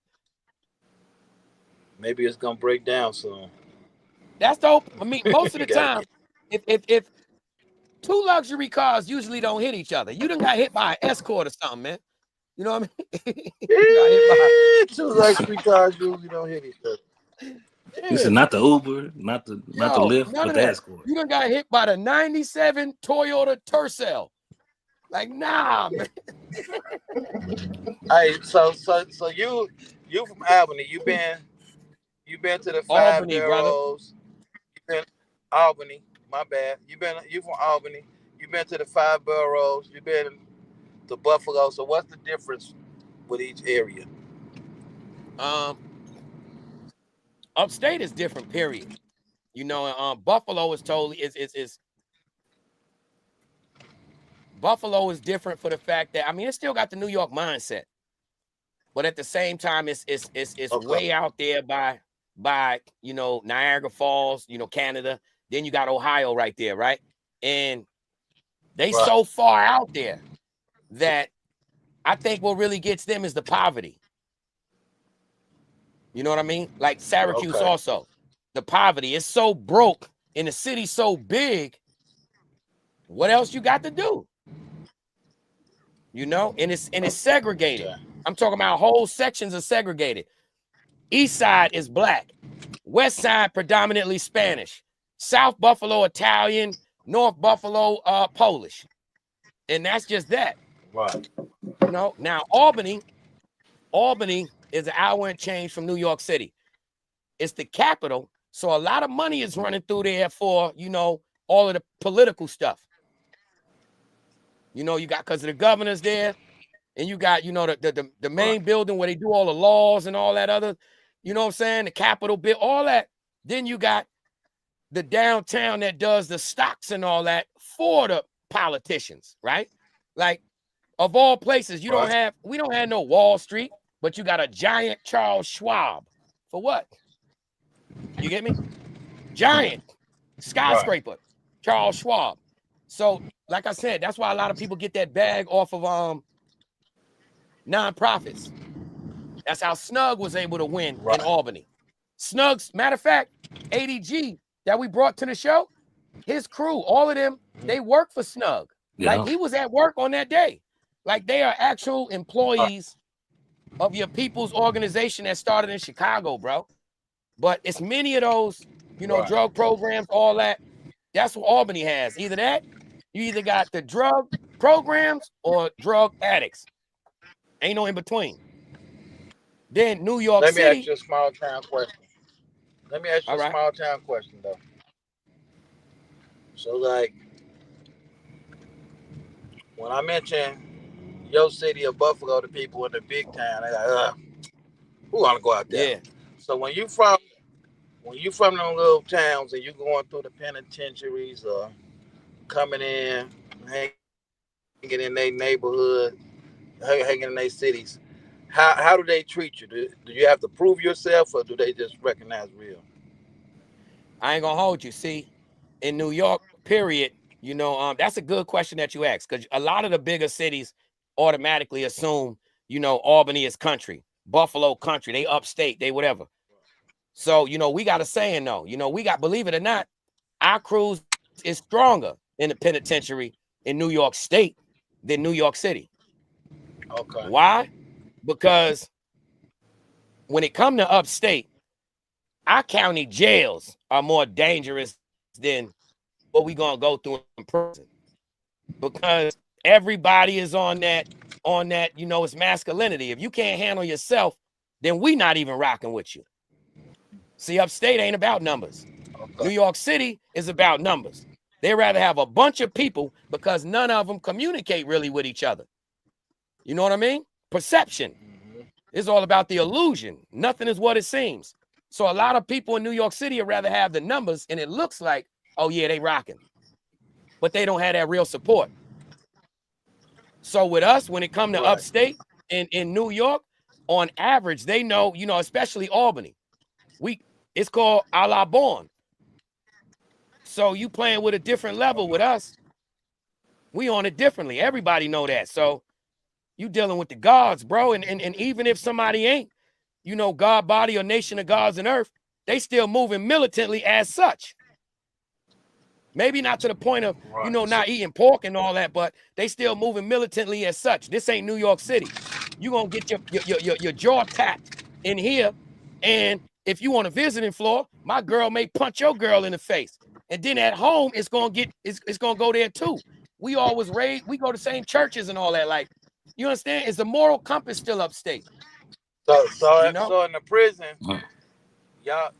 Maybe it's gonna break down soon. That's the hope. I mean, most of the You gotta time, if two luxury cars usually don't hit each other. You done got hit by an Escort or something, man. You know what I mean? You got hit by. two luxury cars usually don't hit each other. You said Yeah. not the Uber, not the Yo, Lyft, none but of the that. Escort. You done got hit by the 97 Toyota Tercel. Like, nah, man. Hey, so you from Albany? You been to the Five Albany, brother. Barrels? You been Albany? My bad. You from Albany? You been to the Five Barrels? You been to Buffalo? So what's the difference with each area? Upstate is different, period. You know, Buffalo is totally is Buffalo is different for the fact that I mean it's still got the New York mindset, but at the same time it's Okay. way out there by Niagara Falls, Canada. Then you got Ohio right there, right? And they Right. so far out there that I think what really gets them is the poverty. You know what I mean? Like Syracuse Okay. also. The poverty is so broke and the city's so big. What else you got to do? And it's segregated. Okay. I'm talking about whole sections are segregated. East side is black. West side predominantly Spanish. South Buffalo Italian. North Buffalo Polish. And that's just that. Right. Now Albany is an hour and change from New York City. It's the capital. So a lot of money is running through there for, all of the political stuff. You got because of the governors there, and you got, the main building where they do all the laws and all that other, you know what I'm saying? The Capitol bit, all that. Then you got the downtown that does the stocks and all that for the politicians, right? Like, of all places, we don't have no Wall Street, but you got a giant Charles Schwab. For what? You get me? Giant skyscraper, Charles Schwab. So, like I said, that's why a lot of people get that bag off of nonprofits. That's how Snug was able to win in Albany. Snug's, matter of fact, ADG that we brought to the show, his crew, all of them, they work for Snug. Yeah. Like he was at work on that day. Like they are actual employees of your people's organization that started in Chicago, bro. But it's many of those, drug programs, all that. That's what Albany has. Either that, you either got the drug programs or drug addicts. Ain't no in between. Then New York City. Let me ask you a small town question. Though. So, like, when I mention your city of Buffalo to people in the big town, they're like, who want to go out there? Yeah. So when you from them little towns and you going through the penitentiaries or coming in, hanging hanging in their neighborhood, hanging in their cities, how do they treat you? Do you have to prove yourself, or do they just recognize real? I ain't gonna hold you. See, in New York, period, that's a good question that you asked, because a lot of the bigger cities automatically assume, Albany is country, Buffalo country, they upstate, they whatever. So, we got a saying though, believe it or not, our crews is stronger in the penitentiary in New York State than New York City. Okay. Why? Because when it come to upstate, our county jails are more dangerous than what we gonna go through in prison, because everybody is on that, it's masculinity. If you can't handle yourself, then we not even rocking with you. See, upstate ain't about numbers. Okay. New York City is about numbers. They rather have a bunch of people because none of them communicate really with each other. You know what I mean? Perception is all about the illusion. Nothing is what it seems. So a lot of people in New York City would rather have the numbers, and it looks like, oh yeah, they rocking, but they don't have that real support. So with us, when it comes to upstate in New York, on average, they know, especially Albany, it's called a la born. So you playing with a different level with us. We on it differently. Everybody know that. So you dealing with the gods, bro. And even if somebody ain't, God body or nation of gods and earth, they still moving militantly as such. Maybe not to the point of, not eating pork and all that, but they still moving militantly as such. This ain't New York City. You gonna get your jaw tapped in here. And if you on a visiting floor, my girl may punch your girl in the face. And then at home, it's gonna go there too. We always raised, we go to the same churches and all that. Like, you understand? Is the moral compass still upstate? So in the prison, y'all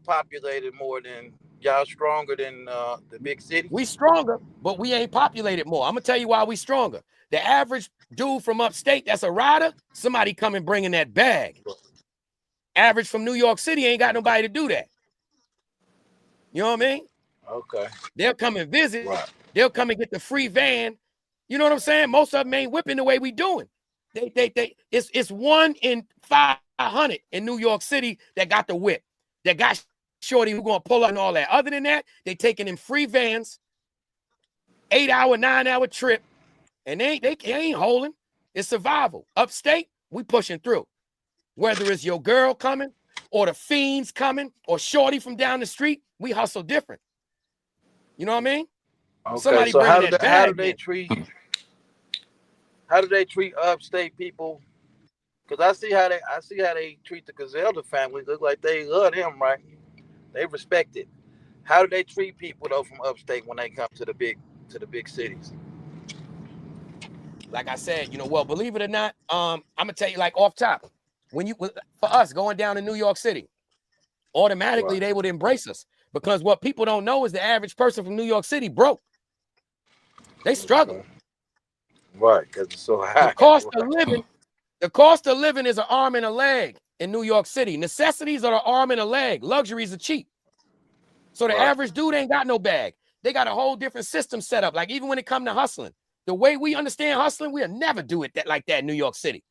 populated more than y'all stronger than the big cities. We stronger, but we ain't populated more. I'm gonna tell you why we stronger. The average dude from upstate that's a rider, somebody coming bringing that bag. Average from New York City ain't got nobody to do that. You know what I mean? Okay. They'll come and visit. Right. They'll come and get the free van. You know what I'm saying? Most of them ain't whipping the way we doing. It's 1 in 500 in New York City that got the whip, that got shorty who gonna pull up and all that. Other than that, they taking in free vans, 8-hour, 9-hour trip, and they ain't holding. It's survival. Upstate, we pushing through. Whether it's your girl coming or the fiends coming or shorty from down the street, we hustle different. You know what I mean? Okay. Somebody So bringing that bag. How do they treat upstate people? Because I see how they treat the Griselda family. Look like they love them, right? They respect it. How do they treat people though from upstate when they come to the big cities? Like I said, well, believe it or not, I'm gonna tell you, like, off top, for us going down to New York City, automatically they would embrace us, because what people don't know is the average person from New York City broke. They struggle. Right, because it's so high. The cost of living is an arm and a leg in New York City. Necessities are an arm and a leg. Luxuries are cheap. So the average dude ain't got no bag. They got a whole different system set up. Like, even when it comes to hustling, the way we understand hustling, we'll never do it like that in New York City.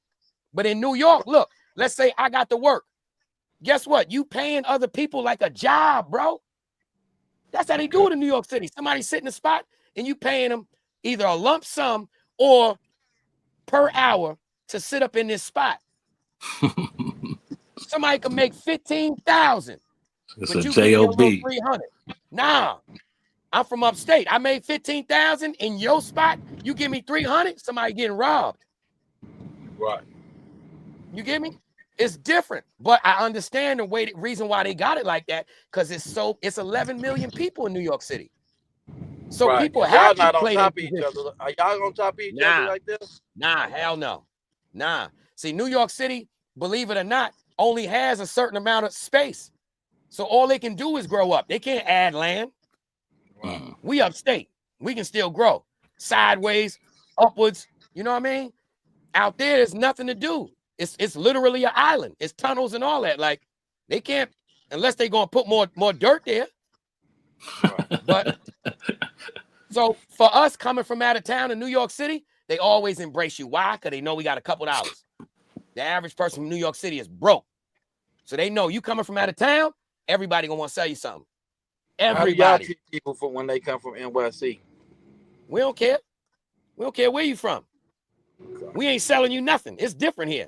But in New York, look, let's say I got to work. Guess what? You paying other people like a job, bro. That's how they do it in New York City. Somebody sit in the spot and you paying them either a lump sum or per hour to sit up in this spot. Somebody can make $15,000. It's but a you give me a job. little 300. Nah, I'm from upstate. I made 15,000 in your spot. You give me 300. Somebody getting robbed. Right. You get me? It's different, but I understand the reason why they got it like that, because it's 11 million people in New York City. So people have y'all not to on play top of each other. Are y'all on top of each other like this? Nah, hell no. Nah. See, New York City, believe it or not, only has a certain amount of space. So all they can do is grow up. They can't add land. Right. We upstate. We can still grow. Sideways, upwards. You know what I mean? Out there, there's nothing to do. It's literally an island. It's tunnels and all that. Like, they can't, unless they're going to put more dirt there. But So for us coming from out of town in New York City, they always embrace you. Why? Because they know we got a couple dollars. The average person from New York City is broke. So they know you coming from out of town, everybody gonna want to sell you something. How do y'all Everybody. treat people for when they come from NYC? We don't care. We don't care where you from. We ain't selling you nothing. It's different here.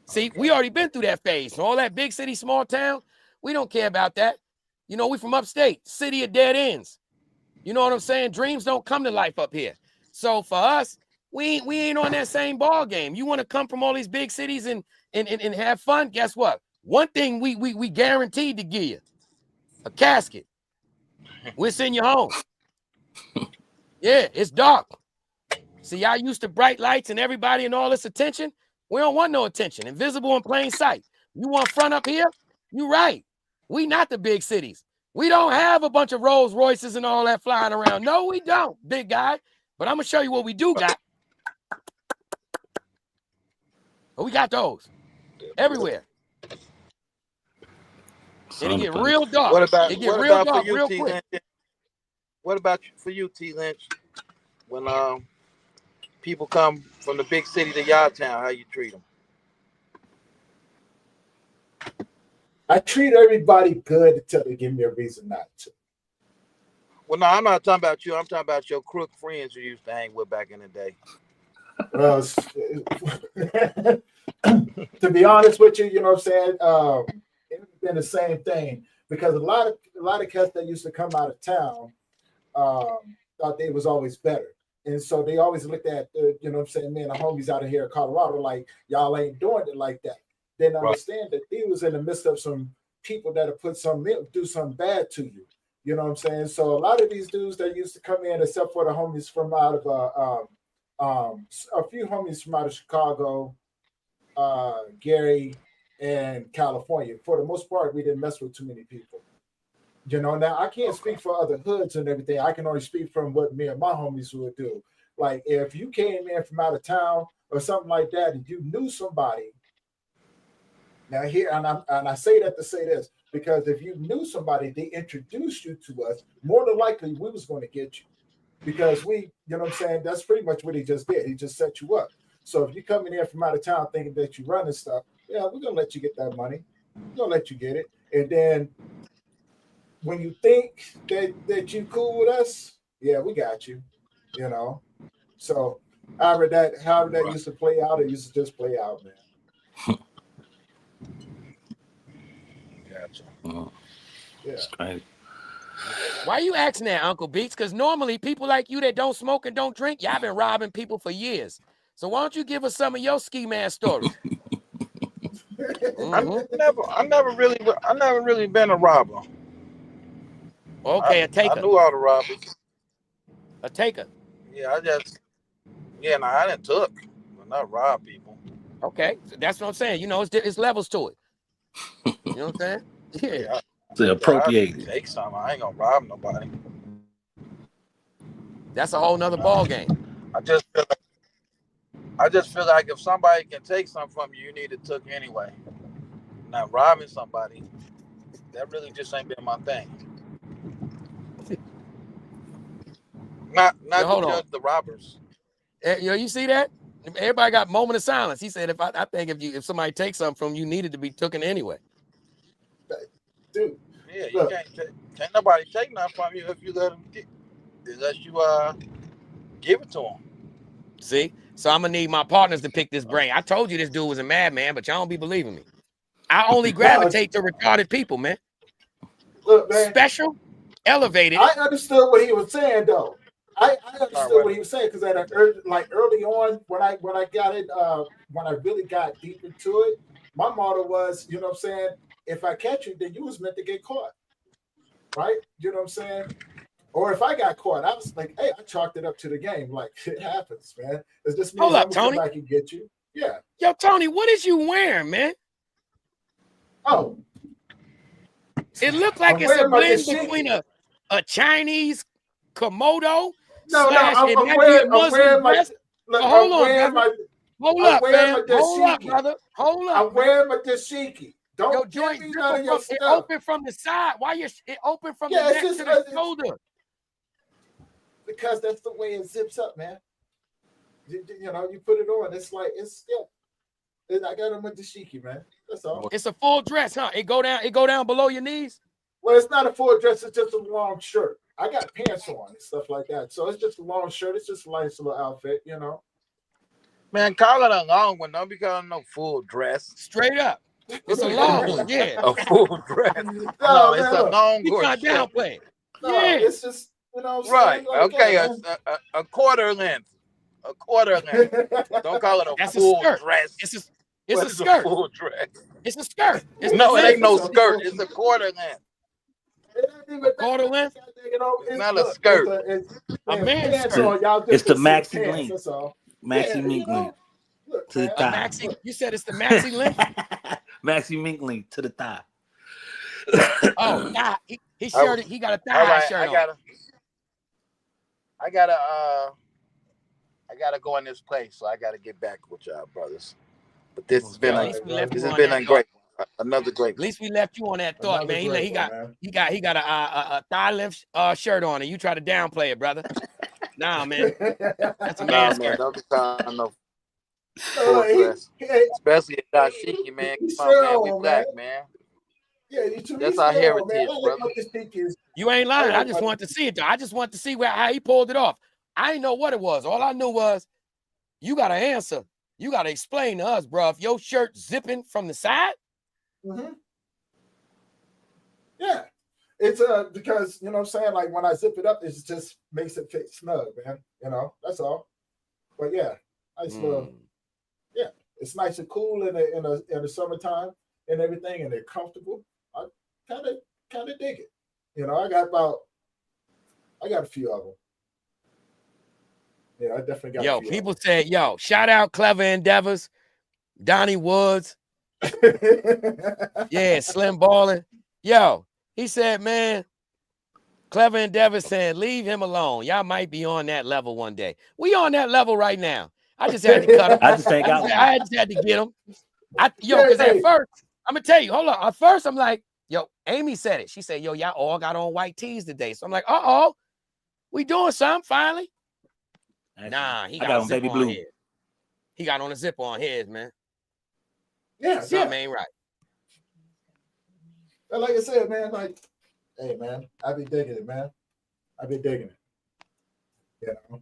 See, we already been through that phase. So all that big city, small town, we don't care about that. You know, we from upstate, city of dead ends. You know what I'm saying? Dreams don't come to life up here. So for us, we ain't on that same ball game. You want to come from all these big cities and have fun? Guess what? One thing we guaranteed to give you: a casket. We'll send you home. Yeah, it's dark. See, y'all used to bright lights and everybody and all this attention. We don't want no attention. Invisible in plain sight. You want front up here? You right. We not the big cities. We don't have a bunch of Rolls Royces and all that flying around. No, we don't, big guy. But I'm gonna show you what we do got. But we got those everywhere. And it get real dark. What about it get what real about dark for you, real T. quick. Lynch? What about for you, T. Lynch? When people come from the big city to y'all town, how you treat them? I treat everybody good until they give me a reason not to. Well, no, I'm not talking about you. I'm talking about your crook friends you used to hang with back in the day. Well, to be honest with you, you know what I'm saying? It's been the same thing because a lot of cats that used to come out of town thought they was always better. And so they always looked at, you know what I'm saying, man, the homies out of here in Colorado, like, y'all ain't doing it like that. Didn't understand that they was in the midst of some people that have put do something bad to you. You know what I'm saying? So a lot of these dudes that used to come in, except for the homies from out of a few homies from out of Chicago, Gary, and California. For the most part, we didn't mess with too many people. You know, now I can't speak for other hoods and everything. I can only speak from what me and my homies would do. Like if you came in from out of town or something like that, and you knew somebody. Now here, and I say that to say this, because if you knew somebody, they introduced you to us, more than likely we was going to get you. Because we, you know what I'm saying, that's pretty much what he just did. He just set you up. So if you're coming in from out of town thinking that you run and stuff, yeah, we're going to let you get that money. We're going to let you get it. And then when you think that you cool with us, yeah, we got you, you know. So however that used to play out, it used to just play out, man. Gotcha. Yeah. It's crazy. Why you asking that, Uncle Beats? Because normally people like you that don't smoke and don't drink, y'all been robbing people for years. So why don't you give us some of your ski man stories? I never really been a robber. Okay, a taker. I knew all the robbers. A taker. Yeah, I didn't took, but not rob people. Okay, so that's what I'm saying. You know, it's levels to it. You know what I'm saying? Yeah. They appropriated. Take some. I ain't gonna rob nobody. That's a whole nother ball game. I just feel like if somebody can take something from you, you need it took anyway. Not robbing somebody, that really just ain't been my thing. Not to judge the robbers. You know, you see that? Everybody got moment of silence. He said, I think if somebody takes something from you, needed to be taken anyway. Dude. Yeah, you can't nobody take nothing from you if you let them unless you give it to them. See? So I'm gonna need my partners to pick this brain. I told you this dude was a madman, but y'all don't be believing me. I only gravitate to retarded people, man. Look, man. Special, elevated. I understood what he was saying, though. I understood what he was saying because early on when I got it, when I really got deep into it, my motto was, you know what I'm saying, if I catch you, then you was meant to get caught. Right? You know what I'm saying? Or if I got caught, I was like, hey, I chalked it up to the game. Like, it happens, man. It just means I'm gonna come back and get you. Yeah. Yo, Tony, what is you wearing, man? Oh. It looked like it's a blend between a Chinese Komodo. No, I'm wearing my. Look, hold on, brother. Hold up, fam. Hold up, brother. Hold up. I'm wearing my dashiki. Don't give me none of your stuff. It open from the side. Why it open from the neck to the shoulder? because that's the way it zips up, man. You know, you put it on. It's like I got them with the dashiki, man. That's all. It's a full dress, huh? It go down below your knees. Well, it's not a full dress. It's just a long shirt. I got pants on and stuff like that. So it's just a long shirt. It's just a nice little outfit, you know. Man, call it a long one. Don't be calling no full dress. Straight up. It's a long one, yeah. A full dress. No, it's a long You court trying to shirt. downplay. No, Yeah. it's just, you know what I'm Right. saying? Like, Okay, yeah, a quarter length. A quarter length. Don't call it a That's full a skirt. dress. It's What a is skirt. full dress. It's a skirt. It's No, it ain't no It's a skirt. full- It's a quarter length. It ain't even Quarter length? You know, It's not a skirt. A man's pants skirt. on, y'all just It's the can see maxi pants, length. that's all. Maxi Yeah, mink you know, length look, to the man, A thigh. maxi. You said it's the maxi length? Maxi mink length to the thigh. Oh, thigh. He got a thigh All right, shirt on. I gotta go in this place, so I gotta get back with y'all, brothers. But this has been At least we left this you has on been that a thought. great, another great. At least we left you on that thought, Another man. He great got one, man. he got a thigh length shirt on, and you try to downplay it, brother. Nah, man. That's a Nah, man's man, skirt. don't be calling no No, full he- dress, he- especially at dashiki, man. He's Come on, man, still we on, black, man. man. Yeah, you too. That's He's our still heritage, on, man. I like brother. how this thinking is. You ain't lying. I I just wanted to see it, though. I just wanted to see how he pulled it off. I didn't know what it was. All I knew was you got to answer. You got to explain to us, bro. If your shirt zipping from the side, Mm-hmm. Yeah, it's because you know what I'm saying. Like when I zip it up, it just makes it fit snug, man. You know, that's all. But yeah, nice little. Yeah, it's nice and cool in the summertime and everything, and they're comfortable. I kind of dig it. You know, I got a few of them. Yeah, I definitely got. yo, a few people said, yo, shout out Clever Endeavors, Donnie Woods. of them. Yeah, Slim Ballin'. Yo, he said, man, Clever Endeavor saying, leave him alone. Y'all might be on that level one day. We on that level right now. I just had to cut him. I just ain't got one. I just had to get him. Because at first, I'm going to tell you, hold on. At first, I'm like, yo, Amy said it. She said, yo, y'all all got on white tees today. So I'm like, we doing something finally. Nah, he got on baby blue. His. He got on a zipper on his, man. Yeah, something ain't right. And like I said, man, like, hey, man, I be digging it, man. I be digging it. You know.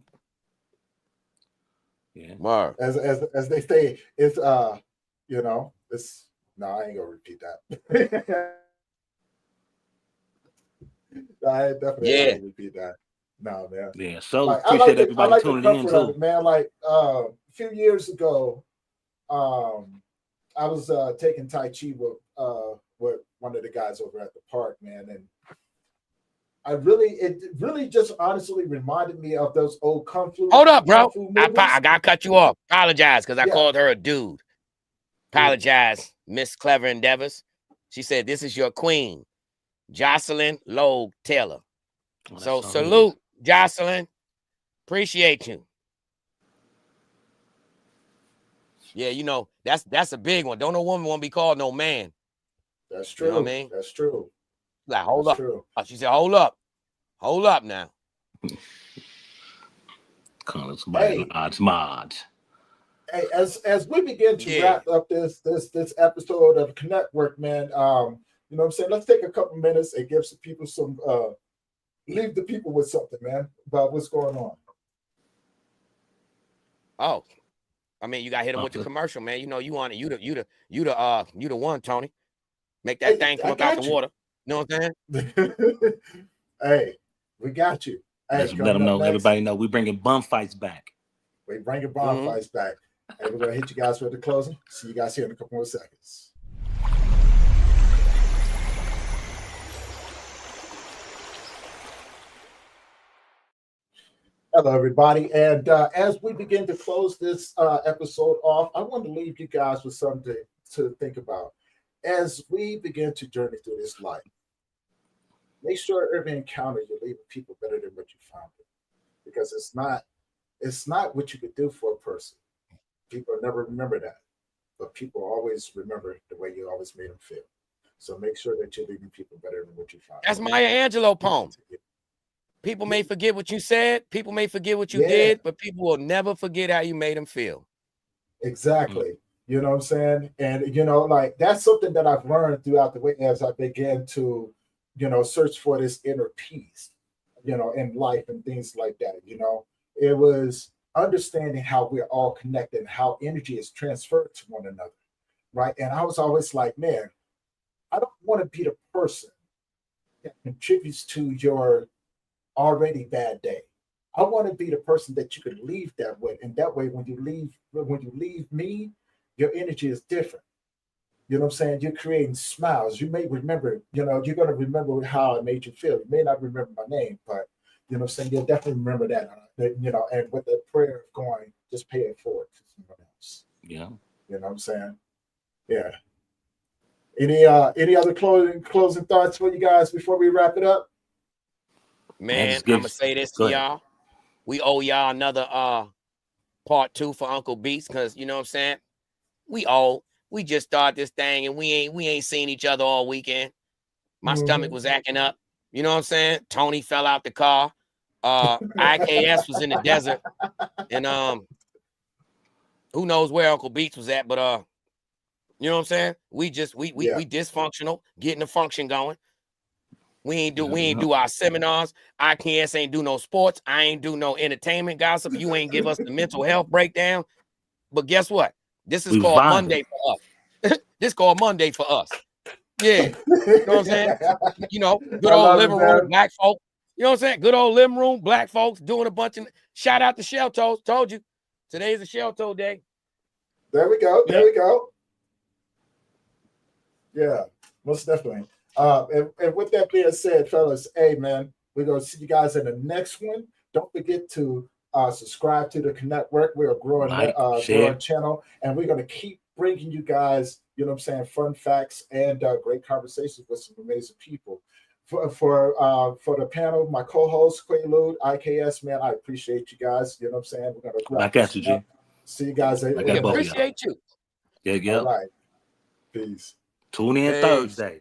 Yeah. Mark. As they say, it's you know, it's no, I ain't gonna repeat that. No, I ain't definitely ain't gonna repeat that. No, man. Yeah, so like, appreciate everybody like tuning in of too. it, man. Like a few years ago, I was taking Tai Chi with one of the guys over at the park, man, and it really just honestly reminded me of those old kung fu. Hold up, bro. I gotta cut you off. Apologize because I called her a dude. Apologize, Miss Clever Endeavors. She said, this is your queen, Jocelyn Logue Taylor. So salute, Jocelyn. Appreciate you. Yeah, you know, that's a big one. Don't no woman want to be called no man. That's true. You know what I mean? That's true. Like, hold that's up. True. She said, hold up. Hold up now. Calling somebody mods. Hey, as we begin to wrap up this episode of Connectwork, man, you know what I'm saying? Let's take a couple minutes and give some people some leave the people with something, man, about what's going on. Oh, I mean, you got to hit them with the commercial, man. You know, you want it. You the one, Tony. Make that thing come up out the water. You know what I'm saying? Hey, we got you. Hey, let them know. Next. Everybody know we bringing bum fights back. We bringing bum fights back. Hey, we're gonna hit you guys with the closing. See you guys here in a couple more seconds. Hello, everybody. And as we begin to close this episode off, I want to leave you guys with something to think about as we begin to journey through this life. Make sure every encounter you leave with people better than what you found it, because it's not what you could do for a person. People never remember that, but people always remember the way you always made them feel. So make sure that you're leaving people better than what you found. That's Maya Angelou poem. People may forget what you said, people may forget what you did, but people will never forget how you made them feel. Exactly. You know what I'm saying? And like that's something that I've learned throughout the way as I began to, search for this inner peace, in life and things like that. It was understanding how we're all connected and how energy is transferred to one another. Right. And I was always like, man, I don't want to be the person that contributes to your already bad day. I want to be the person that you could leave that way. And that way, when you leave me, your energy is different. You know what I'm saying? You're creating smiles. You may remember, you're going to remember how it made you feel. You may not remember my name, but you know what I'm saying? You'll definitely remember that, and with the prayer of going, just pay it forward to someone else. Yeah. You know what I'm saying? Yeah. Any other closing thoughts for you guys before we wrap it up? Man, I'm gonna say this to y'all. We owe y'all another part 2 for Uncle Beats, because you know what I'm saying? We just started this thing and we ain't seen each other all weekend. My stomach was acting up. You know what I'm saying? Tony fell out the car. IKS was in the desert. And who knows where Uncle Beats was at, but you know what I'm saying? We dysfunctional, getting the function going. We ain't do our seminars. IKS ain't do no sports. I ain't do no entertainment gossip. You ain't give us the mental health breakdown. But guess what? This is called Monday for us. This called Monday for us. Yeah. You know what I'm saying? Good old living room, black folks. You know what I'm saying? Good old living room, black folks doing a bunch of shout out to Shell Toes. Told you. Today's a Shell Toe day. There we go. There we go. Yeah, most definitely. And with that being said, fellas, hey man, we're gonna see you guys in the next one. Don't forget to subscribe to the Connectwork. We're a growing channel, and we're gonna keep bringing you guys, you know what I'm saying, fun facts and great conversations with some amazing people. For the panel, my co-host Quaalude, IKS, man, I appreciate you guys. You know what I'm saying? We're gonna back at you, G. See you guys. We appreciate you. Yeah. All right. Peace. Tune in Thursday.